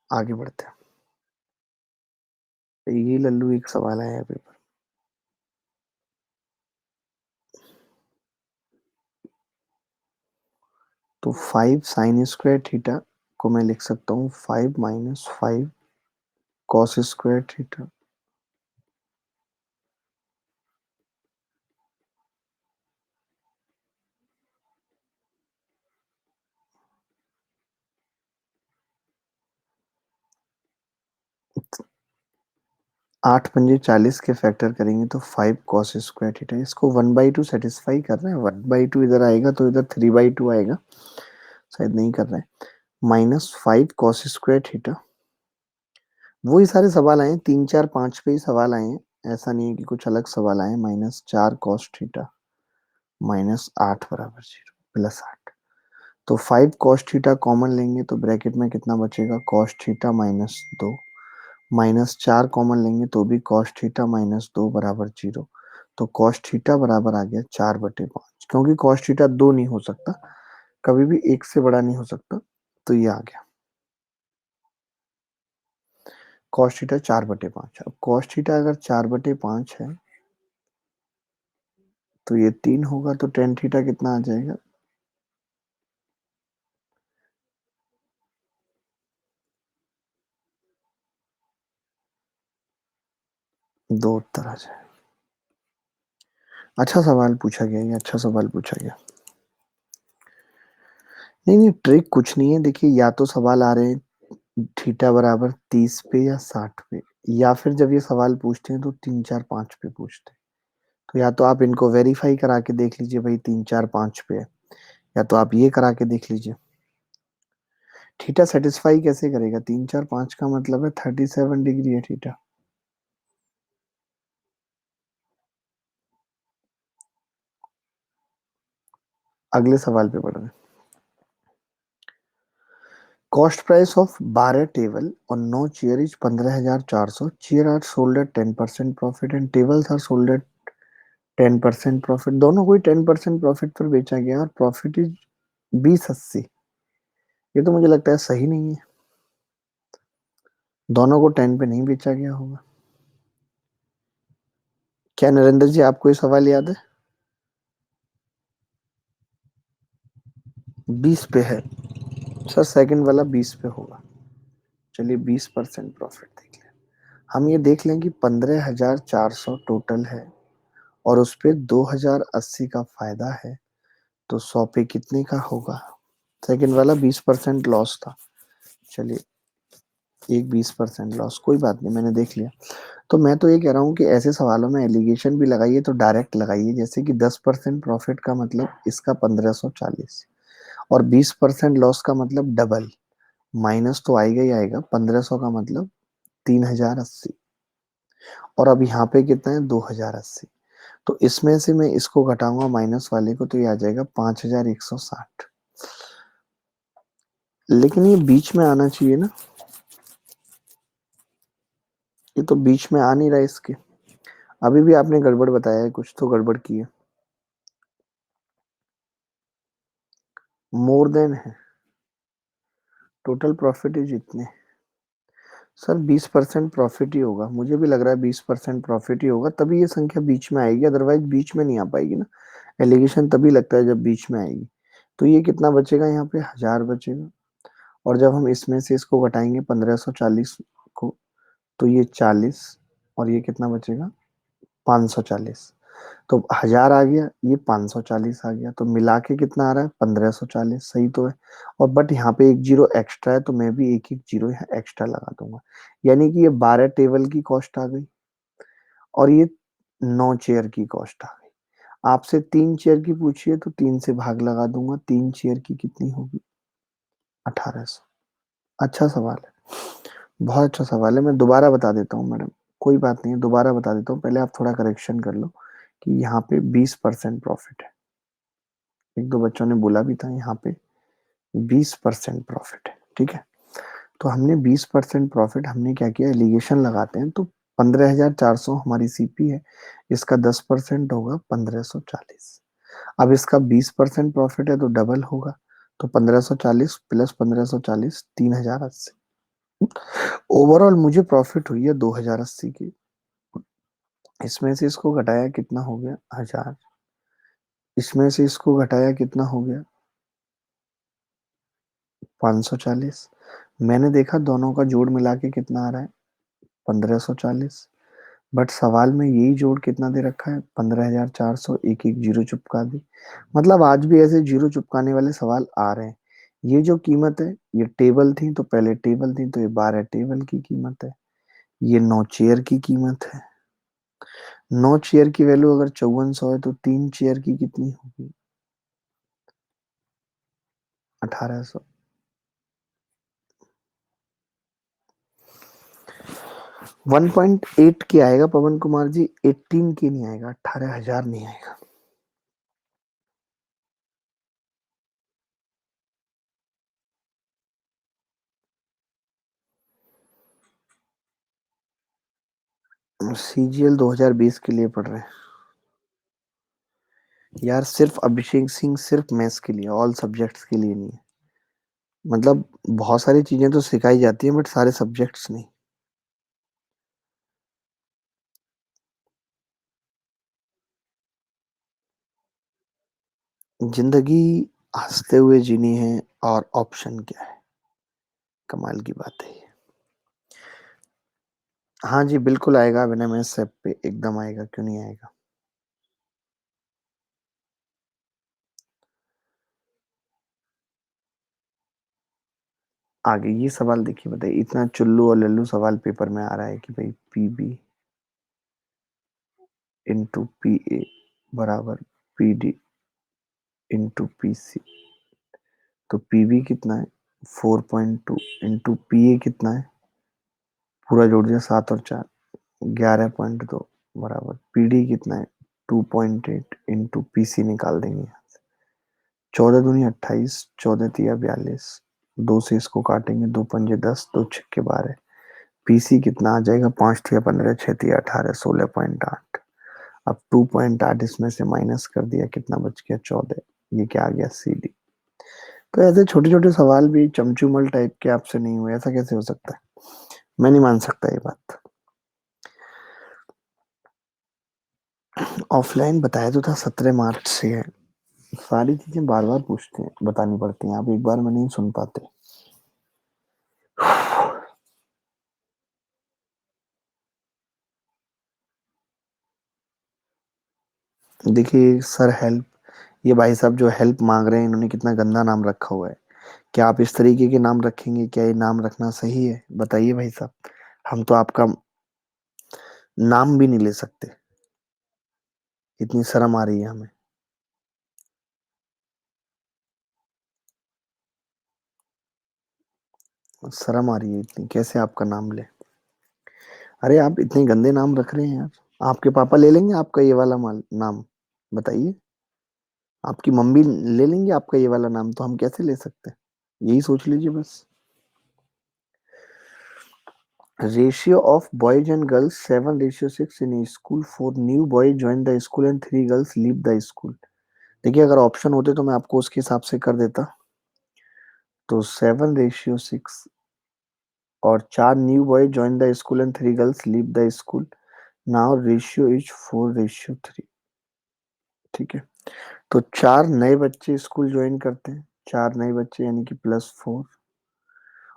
आगे बढ़ते हैं। तो ये लल्लू एक सवाल आया है पेपर। तो 5 साइन स्क्वायर थीटा को मैं लिख सकता हूँ 5 माइनस 5 कॉस स्क्वायर थीटा। 8 पंजे 40 के फैक्टर करेंगे तो 5 कॉस स्क्वायर थीटा। इसको 1/2 सेटिस्फाई कर रहे हैं, 1/2 इधर आएगा तो इधर 3/2 आएगा, शायद नहीं कर रहे हैं। Minus 5 cos square theta. वही सारे सवाल आए हैं, 3 4 5 पे ही सवाल आए हैं, ऐसा नहीं है कि कुछ अलग सवाल आए हैं। माइनस 4 कॉस थीटा माइनस 8 बराबर 0 प्लस 8। तो 5 कॉस थीटा कॉमन लेंगे तो ब्रैकेट में कितना बचेगा, cos theta minus 2। Minus 4 common लेंगे तो भी कॉस थीटा माइनस 2 बराबर 0। तो कॉस थीटा बराबर आ गया 4/5, क्योंकि कॉस थीटा 2 नहीं हो सकता, कभी भी 1 से बड़ा नहीं हो सकता। तो ये आ गया कॉस थीटा 4/5। अब कॉस थीटा अगर 4/5 है तो ये 3 होगा, तो टेन थीटा कितना आ जाएगा, 2 उत्तर आ जाए। अच्छा सवाल पूछा गया, ये अच्छा सवाल पूछा गया। नहीं नहीं, ट्रिक कुछ नहीं है। देखिए, या तो सवाल आ रहे हैं थीटा बराबर 30 पे या 60 पे, या फिर जब ये सवाल पूछते हैं तो 3 4 5 पे पूछते हैं। तो या तो आप इनको वेरीफाई करा के देख लीजिए भाई 3 4 5 पे है, या तो आप ये करा के देख लीजिए। थीटा सेटिस्फाई कैसे करेगा, 3 4 5 का मतलब है 37 डिग्री है थीटा। अगले सवाल पे बढ़ रहे हैं। कॉस्ट प्राइस ऑफ 12 टेबल और 9 chair is 15,400। Chair are sold at 10% profit and tables are sold at 10% profit. दोनों को ही 10% प्रॉफिट पर बेचा गया और प्रॉफिट इज 2080। ये तो मुझे लगता है सही नहीं है, दोनों को 10 पे नहीं बेचा गया होगा। क्या नरेंद्र जी आपको ये सवाल याद है? 20 पे है सर, सेकंड वाला 20 पे होगा। चलिए 20% प्रॉफिट देख लें। हम ये देख लें कि 15,400 टोटल है और उस पे 2,080 का फायदा है, तो 100 पे कितने का होगा। सेकंड वाला 20% लॉस था। चलिए, एक 20% लॉस, कोई बात नहीं, मैंने देख लिया। तो मैं तो ये कह रहा हूँ कि ऐसे सवालों में एलिगेशन भी लगाइए तो डायरेक्ट लगाइए, जैसे कि 10% प्रॉफिट का मतलब इसका 1540, और 20% लॉस का मतलब डबल। माइनस तो आएगा ही आएगा, 1500 का मतलब 3080, और अब यहाँ पे कितना है 2080। तो इसमें से मैं इसको घटाऊंगा माइनस वाले को, तो ये आ जाएगा 5160। लेकिन ये बीच में आना चाहिए ना, ये तो बीच में आ नहीं रहा है इसके। अभी भी आपने गड़बड़ बताया है, कुछ तो गड़बड़ की है। मोर देन है, टोटल प्रॉफिट इज इतने। सर 20% प्रॉफिट ही होगा, मुझे भी लग रहा है 20% प्रॉफिट ही होगा, तभी ये संख्या बीच में आएगी, अदरवाइज बीच में नहीं आ पाएगी ना। एलिगेशन तभी लगता है जब बीच में आएगी। तो ये कितना बचेगा, यहाँ पे 1000 बचेगा, और जब हम इसमें से इसको घटाएंगे 1540 को, तो ये 40, और ये कितना बचेगा 540। तो 1000 आ गया, ये 540 आ गया, तो मिला के कितना आ रहा है 1540, सही तो है। और बट यहाँ पे एक जीरो एक्स्ट्रा है, तो मैं भी एक एक जीरो यहाँ एक्स्ट्रा लगा दूंगा, यानी कि ये 12 टेबल की कॉस्ट आ गई और ये 9 चेयर की कॉस्ट आ गई। आपसे 3 चेयर की पूछिए तो 3 से भाग लगा दूंगा, 3 चेयर की कितनी होगी, 1800। अच्छा सवाल है, बहुत अच्छा सवाल है। मैं दोबारा बता देता हूँ मैडम, कोई बात नहीं है, दोबारा बता देता हूँ, पहले आप थोड़ा करेक्शन कर लो कि यहाँ पे 20% प्रॉफिट है। एक दो बच्चों ने बोला भी था यहाँ पे 20% प्रॉफिट है, ठीक है। तो हमने 20% प्रॉफिट हमने क्या किया, एलिगेशन लगाते हैं तो 15,400 हमारी सीपी है, इसका 10% होगा 1540। अब इसका 20% प्रॉफिट है तो डबल होगा, तो 1540 प्लस 1540 3080। ओवरऑल मुझे प्रॉफिट हुई है 2080 की। इसमें से इसको घटाया कितना हो गया, 1000। इसमें से इसको घटाया कितना हो गया, 540। मैंने देखा दोनों का जोड़ मिला के कितना आ रहा है, 1540। बट सवाल में यही जोड़ कितना दे रखा है, 15,400। एक एक जीरो चिपका दी। मतलब आज भी ऐसे जीरो चिपकाने वाले सवाल आ रहे हैं। ये जो कीमत है ये टेबल थी तो पहले टेबल थी, तो ये 12 टेबल की कीमत है। ये 9 चेयर की कीमत है। 9 चेयर की वैल्यू अगर 5400 है तो 3 चेयर की कितनी होगी, 1800। 1.8 की आएगा पवन कुमार जी, 18 की नहीं आएगा, 18,000 नहीं आएगा। सीजीएल 2020 के लिए पढ़ रहे हैं यार, सिर्फ अभिषेक सिंह सिर्फ मैथ्स के लिए, ऑल सब्जेक्ट्स के लिए नहीं है। मतलब बहुत सारी चीजें तो सिखाई जाती है बट सारे सब्जेक्ट्स नहीं। जिंदगी हंसते हुए जीनी है, और ऑप्शन क्या है, कमाल की बात है ये। हाँ जी बिल्कुल आएगा, बिना मैं सेप पे एकदम आएगा, क्यों नहीं आएगा। आगे ये सवाल देखिए, बताइए, इतना चुल्लू और लल्लू सवाल पेपर में आ रहा है कि भाई पीबी इंटू पी ए बराबर P D into P C. तो पीबी कितना है, 4.2 इंटू पी ए कितना है, पूरा जोड़ दिया 7 और 4, 11.2 बराबर पीडी कितना है, 2.8 इंटू पीसी निकाल देंगे। 14 दूनी 28, 14 तिया 42, 2 से इसको काटेंगे, 2 पंजे 10, 2 छक्के 12। पीसी कितना आ जाएगा, 5 तिया 15, 6 तिया 18, 16.8। अब 2.8 इसमें से माइनस कर दिया, कितना बच गया, 14। ये क्या आ गया, सी डी। तो ऐसे छोटे छोटे सवाल भी चमचूमल टाइप के आपसे नहीं हुए, ऐसा कैसे हो सकता है, मैं नहीं मान सकता ये बात। ऑफलाइन बताया तो था 17 मार्च से है। सारी चीजें बार बार पूछते हैं, बतानी पड़ती हैं, आप एक बार में नहीं सुन पाते। देखिए सर, हेल्प, ये भाई साहब जो हेल्प मांग रहे हैं इन्होंने कितना गंदा नाम रखा हुआ है। क्या आप इस तरीके के नाम रखेंगे, क्या ये नाम रखना सही है, बताइए भाई साहब। हम तो आपका नाम भी नहीं ले सकते, इतनी शर्म आ रही है हमें। शर्म आ रही है इतनी, कैसे आपका नाम ले। अरे आप इतने गंदे नाम रख रहे हैं यार। आपके पापा ले लेंगे आपका ये वाला माल नाम, बताइए। आपकी मम्मी ले लेंगे आपका ये वाला नाम, तो हम कैसे ले सकते हैं, यही सोच लीजिए बस। Ratio of boys and girls 7:6 in a school. 4 new boys join the school and 3 girls leave the school. देखिए अगर ऑप्शन होते तो मैं आपको उसके हिसाब से कर देता। तो 7:6 और 4 new boy join the school and 3 girls leave the school. Now ratio is 4:3। ठीक है, तो 4 नए बच्चे स्कूल ज्वाइन करते हैं, 4 नए बच्चे यानी कि +4,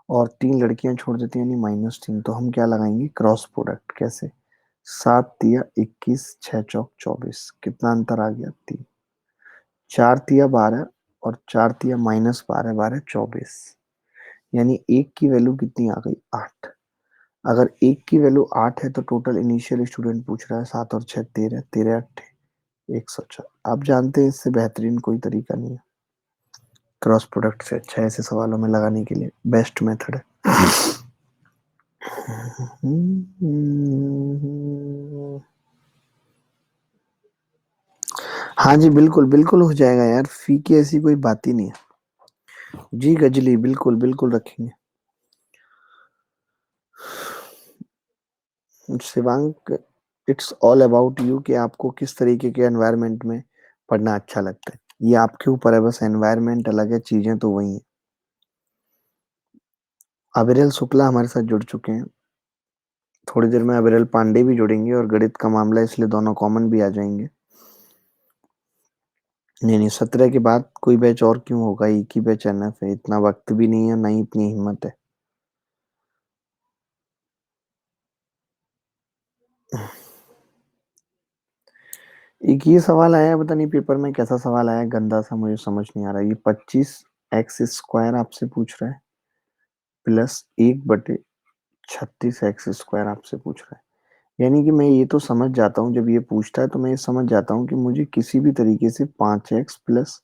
और 3 लड़कियां छोड़ देती हैं यानी -3। तो हम क्या लगाएंगे, क्रॉस प्रोडक्ट। कैसे, 7 तिया 21, 6 चौक 24, कितना अंतर आ गया, 3। 4 तिया 12 और 4 तिया -12, 12 24, यानी एक की वैल्यू कितनी आ गई, 8। अगर एक की वैल्यू 8 है तो टोटल इनिशियल स्टूडेंट पूछ रहा है 7 और 6 13, 13 8 104। आप जानते हैं इससे बेहतरीन कोई तरीका नहीं है, क्रॉस प्रोडक्ट से अच्छा है ऐसे सवालों में लगाने के लिए, बेस्ट मेथड है। हाँ जी बिल्कुल बिल्कुल हो जाएगा यार, फी की ऐसी कोई बात ही नहीं है। जी गजली, बिल्कुल बिल्कुल रखेंगे। Shivank, it's all about you कि आपको किस तरीके के एनवायरनमेंट में पढ़ना अच्छा लगता है। ये आपके ऊपर है, बस एनवायरनमेंट अलग है, चीजें तो वही हैं। अविरल शुक्ला हमारे साथ जुड़ चुके हैं। थोड़ी देर में अविरल पांडे भी जुड़ेंगे और गणित का मामला है, इसलिए दोनों कॉमन भी आ जाएंगे। नहीं नहीं, 17 के बाद कोई बैच और क्यों होगा, एक ही बैच एनएफ है, इतना वक्त भी नहीं है, ना ही इतनी हिम्मत है। एक ये सवाल आया है, पता नहीं पेपर में कैसा सवाल आया है, गंदा सा, मुझे समझ नहीं आ रहा। ये 25 x² आपसे पूछ रहा है, प्लस 1/36 x² आपसे पूछ रहा है। यानी कि मैं ये तो समझ जाता हूँ, जब ये पूछता है तो मैं ये समझ जाता हूँ कि मुझे किसी भी तरीके से 5x प्लस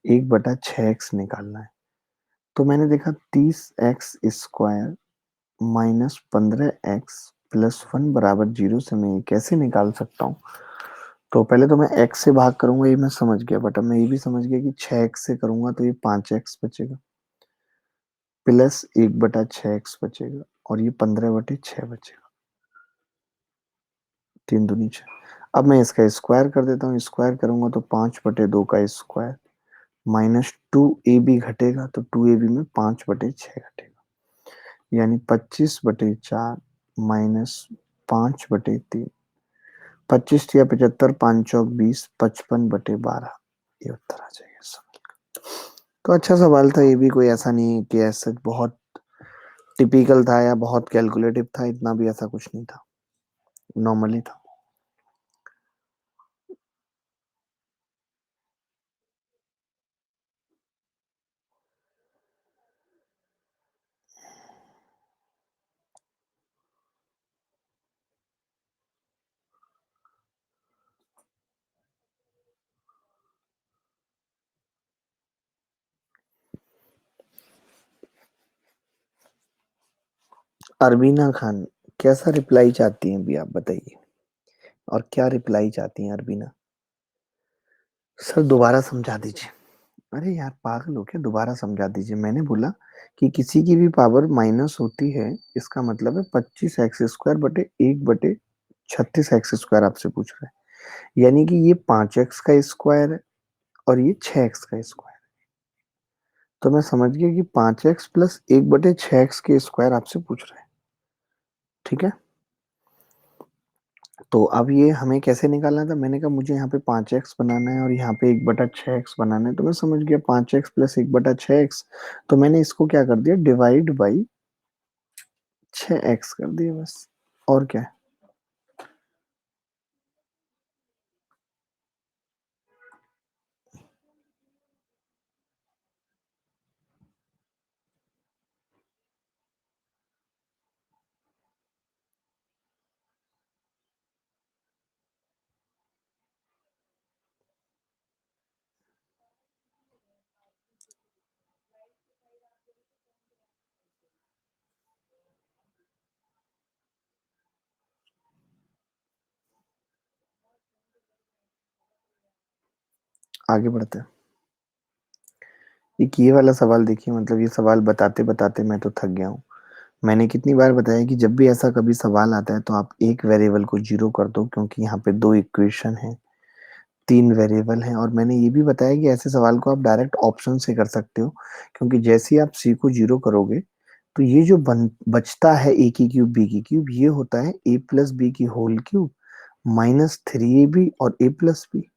1/6x निकालना है। तो मैंने देखा 30x² माइनस 15x प्लस 1 बराबर 0 से मैं ये कैसे निकाल सकता हूँ। तो पहले तो मैं x से भाग करूंगा, ये मैं समझ गया, बट अब मैं ये भी समझ गया कि 6x से करूंगा तो ये 5x बचेगा, प्लस 1/6x बचेगा, और ये 15/6 बचेगा। 3 दूनी 6। अब मैं इसका स्क्वायर कर देता हूँ, स्क्वायर करूंगा तो 5/2 का स्क्वायर माइनस 2ab घटेगा, तो 2ab में 5/6 घटेगा, यानी 25/4 माइनस 5/3। 25 या 75, 5 चौक 20, 55/12। ये उत्तर आ जाएगा सवाल का। तो अच्छा सवाल था ये भी, कोई ऐसा नहीं है कि ऐसा बहुत टिपिकल था या बहुत कैलकुलेटिव था, इतना भी ऐसा कुछ नहीं था, नॉर्मली था। अरबीना खान, कैसा रिप्लाई चाहती हैं अभी आप बताइए, और क्या रिप्लाई चाहती हैं अरबीना। सर दोबारा समझा दीजिए। अरे यार पागल हो क्या, दोबारा समझा दीजिए। मैंने बोला कि किसी की भी पावर माइनस होती है, इसका मतलब है 25x² बटे 1/36 आपसे पूछ रहा है, यानी कि ये 5x का स्क्वायर है और ये 6x का स्क्वायर। तो मैं समझ गया कि 5x प्लस 1/6x के स्क्वायर आपसे पूछ रहा है। ठीक है, तो अब ये हमें कैसे निकालना था, मैंने कहा मुझे यहाँ पे 5x बनाना है और यहाँ पे 1/6x बनाना है, तो मैं समझ गया 5x प्लस 1/6x। तो मैंने इसको क्या कर दिया, डिवाइड बाई 6x कर दिया बस, और क्या है। आगे बढ़ते हैं। एक ये वाला सवाल देखिए, मतलब ये सवाल बताते बताते मैं तो थक गया हूँ। मैंने कितनी बार बताया कि जब भी ऐसा कभी सवाल आता है तो आप एक वेरिएबल को जीरो कर दो, क्योंकि यहाँ पे दो इक्वेशन है, 3 वेरिएबल हैं। और मैंने ये भी बताया कि ऐसे सवाल को आप डायरेक्ट ऑप्शन से कर सकते हो, क्योंकि जैसे ही आप सी को जीरो करोगे तो ये जो बचता है ए की क्यूब बी की क्यूब, ये होता है ए प्लस बी की होल क्यूब माइनस 3ab और ए प्लस बी।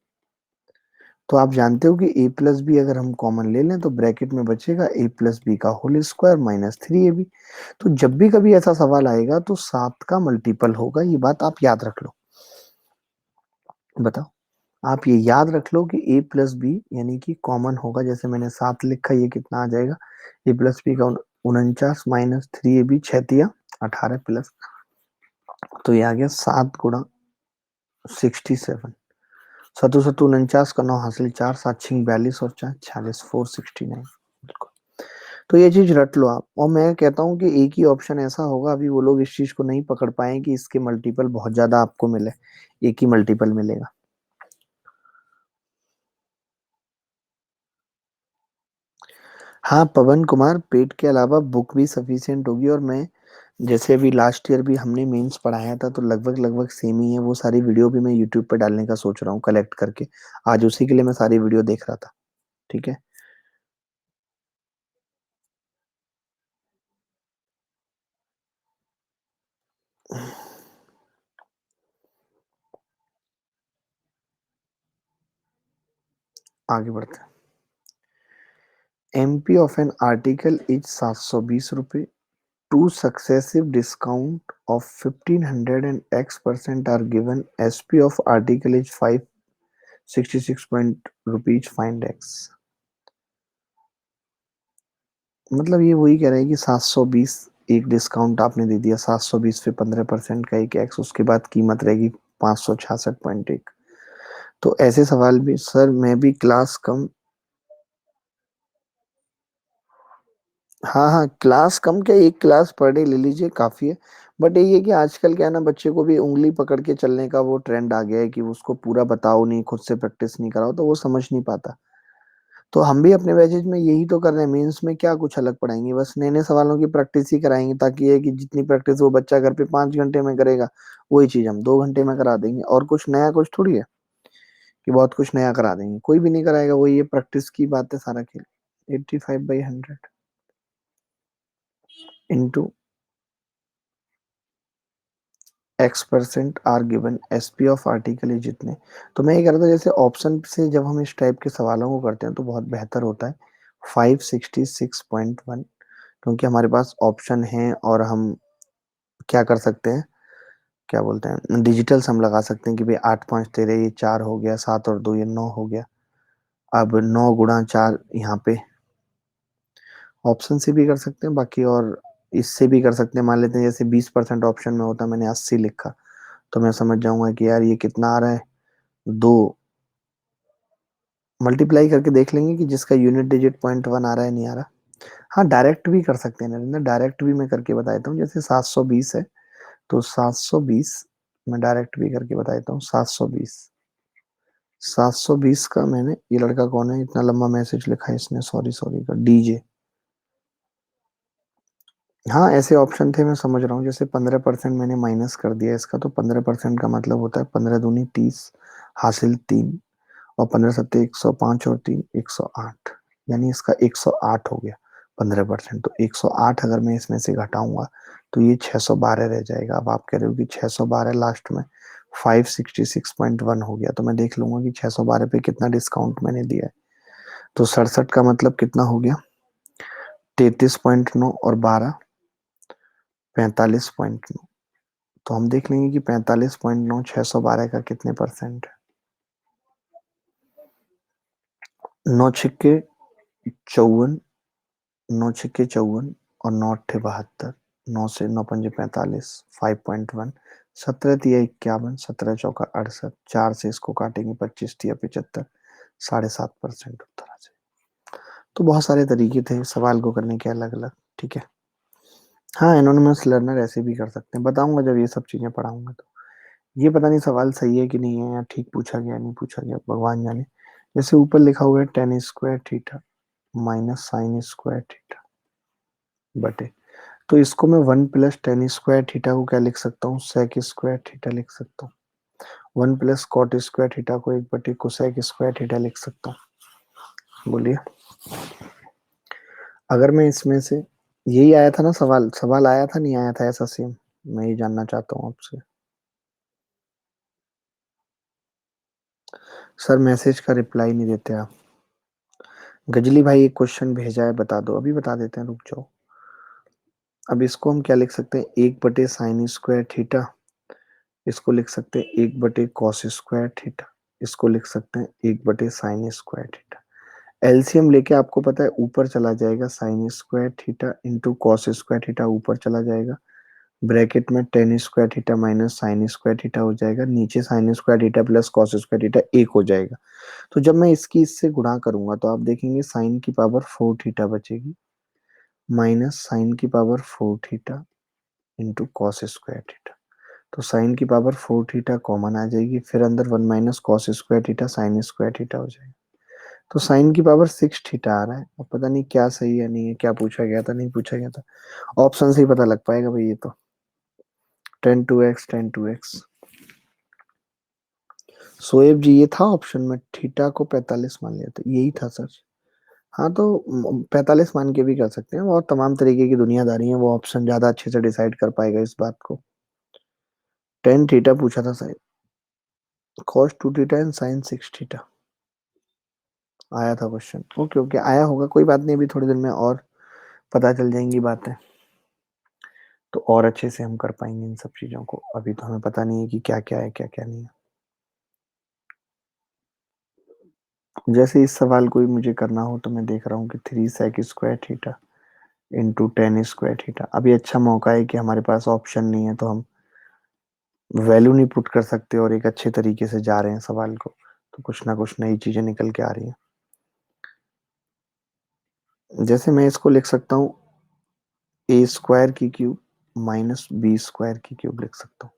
तो आप जानते हो कि ए प्लस बी अगर हम कॉमन ले लें तो ब्रैकेट में बचेगा ए प्लस बी का होल स्क्वायर माइनस 3ab। तो जब भी कभी ऐसा सवाल आएगा तो 7 का मल्टीपल होगा, ये बात आप याद रख लो। बताओ, आप ये याद रख लो कि a प्लस बी यानी कि कॉमन होगा, जैसे मैंने 7 लिखा, ये कितना आ जाएगा, a प्लस बी का 49 माइनस 3ab, 6 तिया 18 प्लस, तो ये आ गया 7 गुणा 67। सतु सतु 49 का 9 हासिल 4, 7 6 42 और 4 46, 469। बिल्कुल। तो ये चीज रट लो आप, और मैं कहता हूँ कि एक ही ऑप्शन ऐसा होगा, अभी वो लोग इस चीज को नहीं पकड़ पाए कि इसके मल्टीपल बहुत ज्यादा आपको मिले, एक ही मल्टीपल मिलेगा। हाँ पवन कुमार, पेट के अलावा बुक भी सफिशिएंट होगी। और मैं जैसे अभी लास्ट ईयर भी हमने मेंस पढ़ाया था तो लगभग लगभग सेम ही है। वो सारी वीडियो भी मैं यूट्यूब पे डालने का सोच रहा हूँ कलेक्ट करके। आज उसी के लिए मैं सारी वीडियो देख रहा था। ठीक है, आगे बढ़ते हैं। MP of an article is 720 रुपये। Two successive discount of 1500 and X% are given. SP of article is 566 point rupees, find x. मतलब ये वही कह रहे हैं कि 720 एक डिस्काउंट आपने दे दिया, 720 पे 15% का एक एक्स, उसके बाद कीमत रहेगी 566.1। तो ऐसे सवाल भी सर, मैं भी क्लास कम। हाँ हाँ, क्लास कम क्या, एक क्लास पर डे ले लीजिए काफी है। बट यही है कि आजकल क्या है ना, बच्चे को भी उंगली पकड़ के चलने का वो ट्रेंड आ गया है कि उसको पूरा बताओ नहीं, खुद से प्रैक्टिस नहीं कराओ तो वो समझ नहीं पाता। तो हम भी अपने बैचेज में यही तो कर रहे हैं। मेंस में क्या कुछ अलग पढ़ाएंगे, बस नए नए सवालों की प्रैक्टिस ही कराएंगे, ताकि ये है कि जितनी प्रैक्टिस वो बच्चा घर पे 5 घंटे में करेगा, वही चीज हम 2 घंटे में करा देंगे। और कुछ नया कुछ थोड़ी है कि बहुत कुछ नया करा देंगे, कोई भी नहीं कराएगा। वही ये प्रैक्टिस की बात है, सारा खेल। 85/100 into X% are given. SP of article है जितने। तो मैं ये कह रहा था, जैसे ऑप्शन से जब हम इस टाइप के सवालों को करते हैं तो बहुत बेहतर होता है 566.1, क्योंकि हमारे पास ऑप्शन है और हम क्या कर सकते हैं, क्या बोलते हैं, डिजिटल सम लगा सकते हैं कि भाई 8 5 13 ये 4 हो गया, 7 और 2 ये 9 हो गया। अब 9 गुणा 4 यहाँ पे ऑप्शन से भी कर सकते हैं बाकी, और इससे भी कर सकते हैं। मान लेते हैं जैसे 20% ऑप्शन में होता, मैंने 80 लिखा, तो मैं समझ जाऊंगा कि यार ये कितना आ रहा है। दो मल्टीप्लाई करके देख लेंगे कि जिसका यूनिट डिजिट 0.1 आ रहा है, नहीं आ रहा। हाँ डायरेक्ट भी कर सकते हैं नरेंद्र, डायरेक्ट भी मैं करके बता देता हूँ। जैसे 720 है तो 720 मैं डायरेक्ट भी करके बता देता हूँ। 720 का मैंने, ये लड़का कौन है, इतना लंबा मैसेज लिखा है इसने, सॉरी सॉरी का डीजे। हाँ ऐसे ऑप्शन थे, मैं समझ रहा हूँ। जैसे 15% मैंने माइनस कर दिया इसका, तो 15% का मतलब होता है 15 दूनी 30, हासिल 3, और 15 सत्ते 105, और 3 108, यानी इसका 108 हो गया 15%। तो 108 अगर मैं इसमें से घटाऊंगा तो ये 612 रह जाएगा। अब आप कह रहे हो कि 612 लास्ट में 566.1 हो गया, तो मैं देख लूंगा कि 612 पे कितना डिस्काउंट मैंने दिया है। तो 67 का मतलब कितना हो गया, 33.9 और 12, 45.9। तो हम देख लेंगे कि 45.9 612 का कितने परसेंट है। 9 6 54, 9 6 54 और 9 8 72, 9 से 9 पंजे 45, 5.1। 17 तिया 51, 17 चौका 68, 4 से इसको काटेंगे 25 तिया 75, 7.5% उत्तर आ जाए। तो बहुत सारे तरीके थे सवाल को करने के, अलग अलग। ठीक है। हाँ एनोनिमस लर्नर ऐसे भी कर सकते हैं, बताऊंगा जब ये सब चीजें पढ़ाऊंगा तो। ये पता नहीं सवाल सही है कि नहीं है, या ठीक पूछा गया नहीं पूछा गया, भगवान जाने। जैसे ऊपर लिखा हुआ है ten square theta minus sine square theta बटे, तो इसको मैं 1 + tan² थीटा को क्या लिख सकता हूँ, sec² थीटा लिख सकता हूँ। 1 + cot² थीटा को 1/cosec² थीटा लिख सकता हूँ। बोलिए, अगर मैं इसमें से, यही आया था ना सवाल, सवाल आया था नहीं आया था ऐसा सेम, मैं ये जानना चाहता हूँ आपसे। सर मैसेज का रिप्लाई नहीं देते आप। गजली भाई एक क्वेश्चन भेजा है, बता दो, अभी बता देते हैं, रुक जाओ। अब इसको हम क्या लिख सकते हैं, 1/sin² थीटा, इसको लिख सकते हैं 1/cos² थीटा, इसको लिख सकते हैं 1/sin² थीटा। एलसीएम लेके आपको पता है ऊपर चला जाएगा, sin² theta into cos² theta ऊपर चला जाएगा, ब्रैकेट में tan² theta minus sin² theta हो जाएगा, नीचे sin² theta plus cos² theta एक हो जाएगा। तो जब मैं इसकी इससे गुणा करूंगा तो आप देखेंगे साइन की पावर 4 थीटा बचेगी, माइनस साइन की power 4 theta into cos² theta. तो साइन की पावर 4 थीटा कॉमन आ जाएगी, फिर अंदर 1 - cos² थीटा sin² थीटा हो जाएगा। तो साइन की पावर 6 थीटा आ रहा है। अब पता नहीं क्या सही है नहीं है, क्या पूछा गया था नहीं पूछा गया था। ऑप्शन से ही पता लग पाएगा भाई ये तो। 10 2x 10 2x। शोएब जी ये था ऑप्शन में, थीटा को 45 मान लिया था, यही था सर। हाँ तो 45 मान के भी कर सकते हैं, और तमाम तरीके की दुनियादारी है, वो ऑप्शन ज्यादा अच्छे से डिसाइड कर पाएगा इस बात को। 10 थीटा पूछा था sine, cos 2 theta and sine 6 theta आया था क्वेश्चन। ओके ओके आया होगा, कोई बात नहीं, अभी थोड़ी देर में और पता चल जाएंगी बातें, तो और अच्छे से हम कर पाएंगे इन सब चीजों को। अभी तो हमें पता नहीं है कि क्या क्या है क्या क्या नहीं है। जैसे इस सवाल को ही मुझे करना हो तो मैं देख रहा हूँ कि 3 sec² theta into 10 square theta. अभी अच्छा मौका है कि हमारे पास ऑप्शन नहीं है, तो हम वैल्यू नहीं पुट कर सकते और एक अच्छे तरीके से जा रहे हैं सवाल को, तो कुछ ना कुछ नई चीजें निकल के आ रही हैं। जैसे मैं इसको लिख सकता हूँ a² की क्यूब माइनस b² की क्यूब लिख सकता हूँ।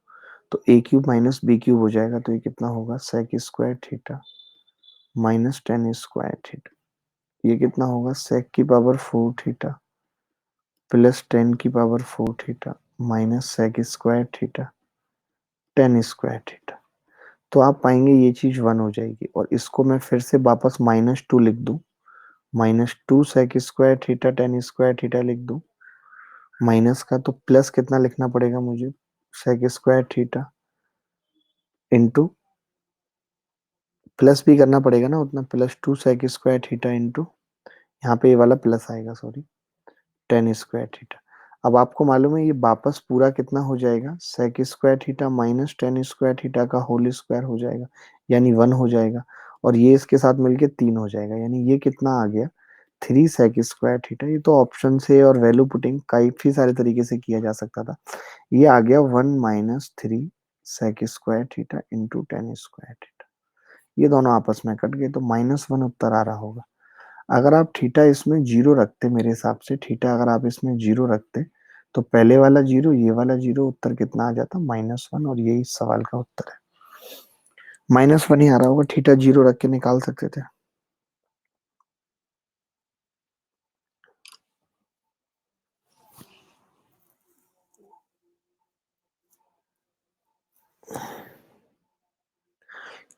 तो a³ माइनस b³ हो जाएगा, तो ये कितना होगा sec² theta minus 10 square theta. ये कितना होगा sec की पावर 4 थीटा प्लस 10 की power 4 theta minus sec² theta 10 square theta. तो आप पाएंगे ये चीज 1 हो जाएगी, और इसको मैं फिर से वापस -2 लिख दूं, -2 sec² थीटा 10 square थीटा लिख दूं, माइनस का तो प्लस कितना लिखना पड़ेगा मुझे, sec² थीटा इंटू, प्लस भी करना पड़ेगा ना उतना, +2 sec² थीटा इंटू, यहाँ पे ये वाला प्लस आएगा सॉरी, 10 square थीटा। अब आपको मालूम है ये वापस पूरा कितना हो जाएगा, sec² theta minus 10 square theta का होल स्क्वायर हो जाएगा, यानी 1 हो जाएगा, और ये इसके साथ मिलके 3 हो जाएगा, यानी ये कितना आ गया 3 sec² थीटा। ये तो ऑप्शन से और वैल्यू पुटिंग काफी सारे तरीके से किया जा सकता था। ये आ गया 1 minus 3 sec² theta into 10 square theta. ये दोनों आपस में कट गए, तो -1 उत्तर आ रहा होगा। अगर आप थीटा इसमें जीरो रखते, मेरे हिसाब से थीटा अगर आप इसमें जीरो रखते, तो पहले वाला जीरो ये वाला जीरो, उत्तर कितना आ जाता -1, और यही इस सवाल का उत्तर है। -1 ही आ रहा होगा, थीटा जीरो रख के निकाल सकते थे।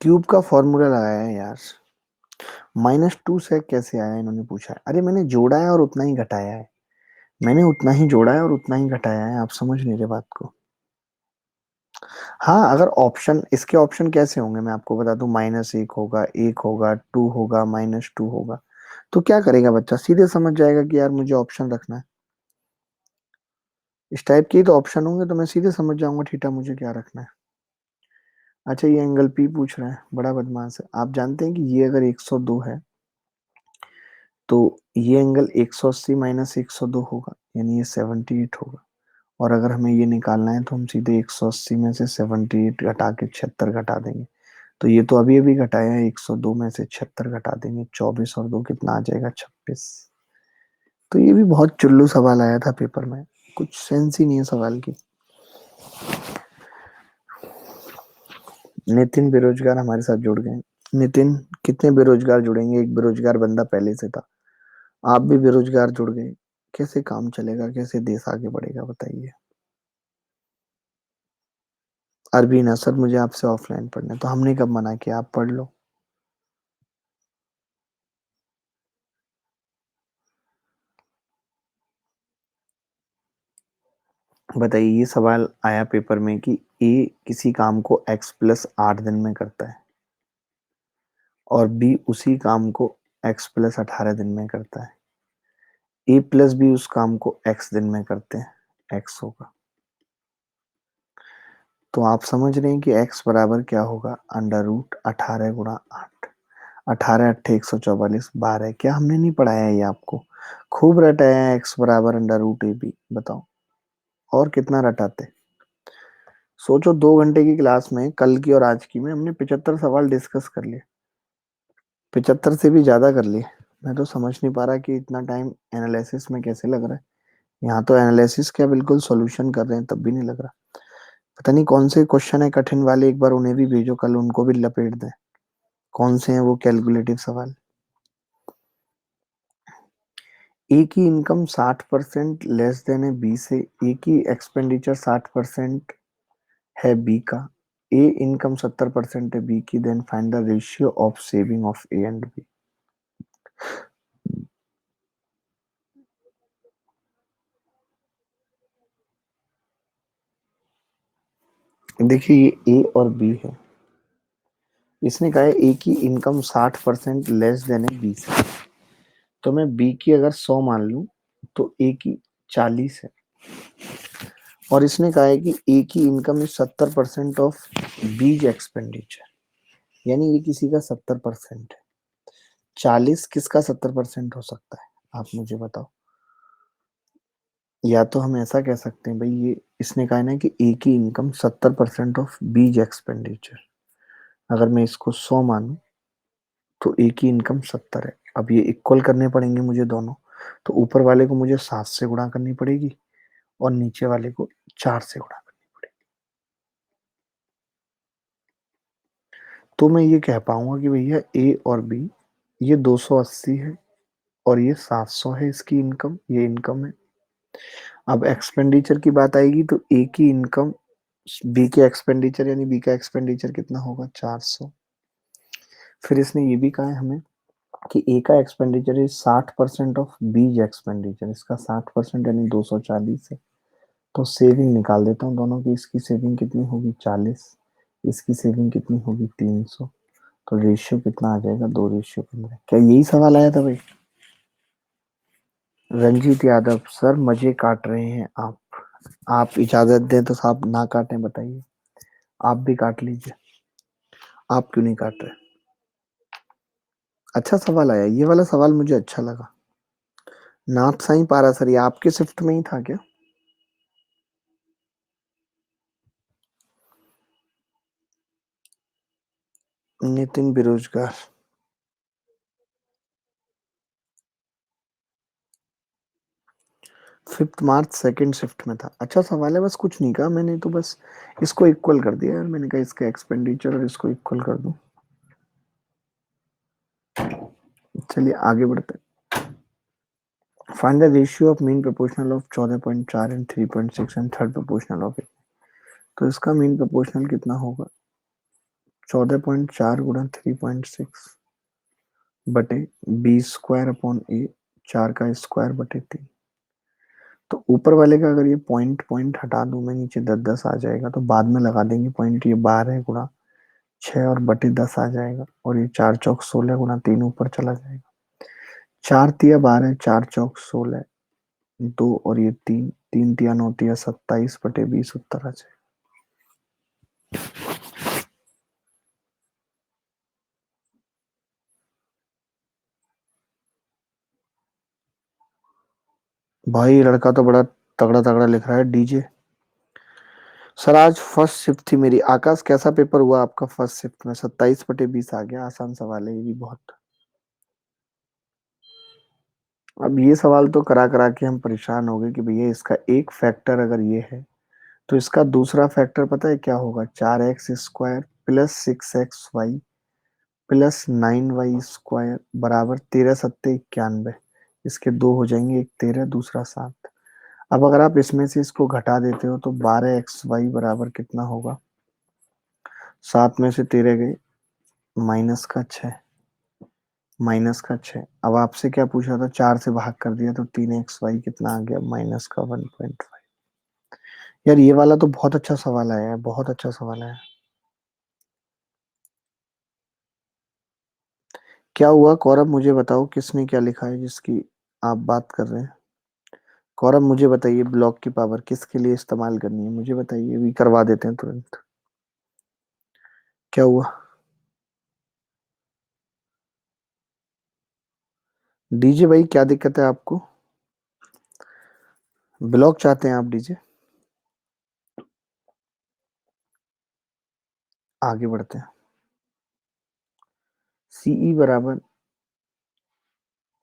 क्यूब का फॉर्मूला लगाया है यार। -2 से कैसे आया इन्होंने पूछा है, अरे मैंने जोड़ा है और उतना ही घटाया है, मैंने उतना ही जोड़ा है और उतना ही घटाया है, आप समझ नहीं रहे बात को। हाँ अगर ऑप्शन, इसके ऑप्शन कैसे होंगे मैं आपको बता दूं, -1 होगा, 1 होगा, 2 होगा, -2 होगा, तो क्या करेगा बच्चा, सीधे समझ जाएगा कि यार मुझे ऑप्शन रखना है। इस टाइप के ही तो ऑप्शन होंगे, तो मैं सीधे समझ जाऊंगा थीटा मुझे क्या रखना है। अच्छा ये एंगल पी पूछ रहा है, बड़ा बदमाश है। आप जानते हैं कि ये अगर 102 है, तो ये एंगल 180 माइनस 102 होगा, यानी ये 78 होगा। और अगर हमें ये निकालना है, तो हम सीधे 180 में से 78 घटा के 76 घटा देंगे। तो ये तो अभी अभी घटाया है, 102 में से 76 घटा देंगे, 24 और 2 कितना आ जाएगा 26। तो ये भी बहुत चुल्लू सवाल आया था पेपर में, कुछ सेंस ही नहीं है सवाल की। नितिन बेरोजगार हमारे साथ जुड़ गए। नितिन कितने बेरोजगार जुड़ेंगे, एक बेरोजगार बंदा पहले से था, आप भी बेरोजगार जुड़ गए, कैसे काम चलेगा, कैसे देश आगे बढ़ेगा बताइए। अरबीना सर मुझे आपसे ऑफलाइन पढ़ना है, तो हमने कब मना किया, आप पढ़ लो। बताइए, ये सवाल आया पेपर में कि ए किसी काम को x+8 दिन में करता है, और बी उसी काम को x+18 दिन में करता है, ए प्लस बी उस काम को x दिन में करते हैं, x होगा। तो आप समझ रहे हैं कि x बराबर क्या होगा, √18 × 8, 18 × 8 = 144, 12। क्या हमने नहीं पढ़ाया है ये आपको, खूब रटाया है, x बराबर √ab। बताओ और कितना रटाते। सोचो 2 घंटे की क्लास में, कल की और आज की में, हमने 75 सवाल डिस्कस कर लिए, 75 से भी ज्यादा कर लिए। मैं तो समझ नहीं पा रहा कि इतना टाइम एनालिसिस में कैसे लग रहा है। यहाँ तो एनालिसिस क्या, बिल्कुल सॉल्यूशन कर रहे हैं तब भी नहीं लग रहा। पता नहीं कौन से क्वेश्चन है कठिन वाले, एक बार उन्हें भी भेजो, कल उनको भी लपेट दें। कौन से हैं वो कैलकुलेटिव सवाल। ए की इनकम 60% लेस देन है बी से, ए की एक्सपेंडिचर 60% है बी का, ए इनकम 70% है बी की, then find the ratio of saving of A and B. देखिए ये ए और बी है, इसने कहा है ए की इनकम 60% लेस देन है बी से, तो मैं बी की अगर 100 मान लूं तो ए की 40 है, और इसने कहा है कि ए की इनकम इज 70% ऑफ बीज एक्सपेंडिचर, यानी ये किसी का 70% है। 40 किसका 70% हो सकता है, आप मुझे बताओ। या तो हम ऐसा कह सकते हैं भाई, ये इसने कहा है ना कि ए की इनकम 70% ऑफ बीज एक्सपेंडिचर, अगर मैं इसको 100 मानूं तो ए की इनकम 70 है। अब ये इक्वल करने पड़ेंगे मुझे दोनों, तो ऊपर वाले को मुझे 7 से गुणा करनी पड़ेगी और नीचे वाले को 4 से गुणा करनी पड़ेगी। तो मैं ये कह पाऊंगा कि भैया ए और बी, ये 280 है और ये 700 है, इसकी इनकम, ये इनकम है। अब एक्सपेंडिचर की बात आएगी तो ए की इनकम बी के एक्सपेंडिचर, यानी बी का एक्सपेंडिचर कितना होगा, 400। फिर इसने ये भी कहा है हमें कि ए का एक्सपेंडिचर इज 60% ऑफ बीज एक्सपेंडिचर, इसका 60% यानी 240 है। तो सेविंग निकाल देता हूँ दोनों की, इसकी सेविंग कितनी होगी 40, इसकी सेविंग कितनी होगी 300, तो रेशियो कितना आ जाएगा, 2:15। क्या यही सवाल आया था भाई। रंजीत यादव सर, मजे काट रहे हैं आप इजाजत दें तो साहब ना काटें, बताइए। आप भी काट लीजिए, आप क्यों नहीं काट रहे। अच्छा सवाल आया, ये वाला सवाल मुझे अच्छा लगा। नाथ साईं पारासर, ये आपके शिफ्ट में ही था क्या। नितिन बेरोजगार, 5 मार्च सेकंड शिफ्ट में था। अच्छा सवाल है, बस कुछ नहीं कहा मैंने, तो बस इसको इक्वल कर दिया यार, मैंने कहा इसका एक्सपेंडिचर और इसको इक्वल कर दूं। चलिए आगे बढ़ते हैं। Find the ratio of mean proportional of 14.4 and 3.6 and third proportional of 8। तो इसका मीन प्रोपोर्शनल कितना होगा, 14.4 गुणा 3.6 बटे बी स्क्वायर अपॉन ए, 4 का स्क्वायर बटे 3। तो ऊपर वाले का अगर ये पॉइंट पॉइंट हटा दूं मैं, नीचे 10 10 आ जाएगा, तो बाद में लगा देंगे पॉइंट, ये 12 गुणा 6 और बटे 10 आ जाएगा, और ये 4 चौक 16 गुणा 3 ऊपर चला जाएगा। 4 तिया 12, 4 चौक 16, 2 और ये 3, 3 तिया 9 तिया 27 बटे 20 उत्तर आ जाएगा। भाई ये लड़का तो बड़ा तगड़ा तगड़ा लिख रहा है, डीजे। सर आज फर्स्ट शिफ्ट थी मेरी। आकाश कैसा पेपर हुआ आपका फर्स्ट शिफ्ट में, 27/20 आ गया, आसान सवाल है ये भी बहुत। अब ये सवाल तो करा करा के हम परेशान हो गए कि भैया इसका एक फैक्टर अगर ये है तो इसका दूसरा फैक्टर पता है क्या होगा, 4x² plus 6xy plus 9y² बराबर 13×7=91। इसके दो हो जाएंगे, एक 13 दूसरा 7। अब अगर आप इसमें से इसको घटा देते हो तो 12xy बराबर कितना होगा, 7 में से 13 गए, -6, -6। अब आपसे क्या पूछा था, 4 से भाग कर दिया तो 3xy कितना आ गया, -1.5। यार ये वाला तो बहुत अच्छा सवाल आया है, बहुत अच्छा सवाल है। क्या हुआ कौरव, मुझे बताओ किसने क्या लिखा है जिसकी आप बात कर रहे हैं। कौरव मुझे बताइए, ब्लॉक की पावर किसके लिए इस्तेमाल करनी है, मुझे बताइए, भी करवा देते हैं तुरंत। क्या हुआ डीजे भाई, क्या दिक्कत है आपको, ब्लॉक चाहते हैं आप डीजे। आगे बढ़ते हैं। सीई बराबर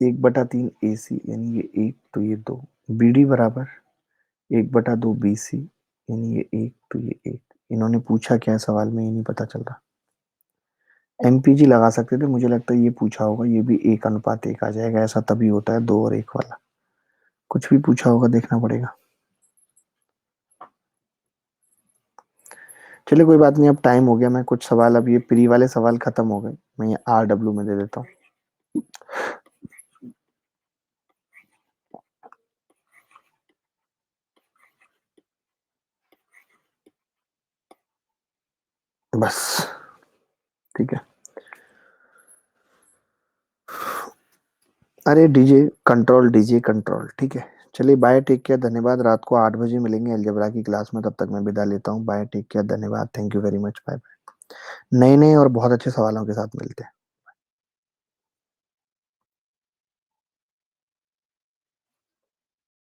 1/3 AC, यानी ये 1 तो ये 2। बीडी बराबर 1/2 BC, यानी ये 1 तो ये 1। इन्होंने पूछा क्या है सवाल में, ये नहीं पता चल रहा। एमपीजी लगा सकते थे, मुझे लगता है ये पूछा होगा, ये भी 1:1 आ जाएगा, ऐसा तभी होता है 2 और 1 वाला। कुछ भी पूछा होगा, देखना पड़ेगा। चलिए कोई बात नहीं, अब टाइम हो गया। मैं कुछ सवाल, अब ये प्री वाले सवाल खत्म हो गए, मैं ये RW में दे देता हूँ। बस, ठीक है। अरे डीजे कंट्रोल, डीजे कंट्रोल, ठीक है। चलिए बाय, टेक केयर, धन्यवाद। रात को 8 बजे मिलेंगे अलजेब्रा की क्लास में, तब तक मैं विदा लेता हूँ। बाय, टेक केयर, धन्यवाद, thank you very much, bye bye. नए नए और बहुत अच्छे सवालों के साथ मिलते हैं।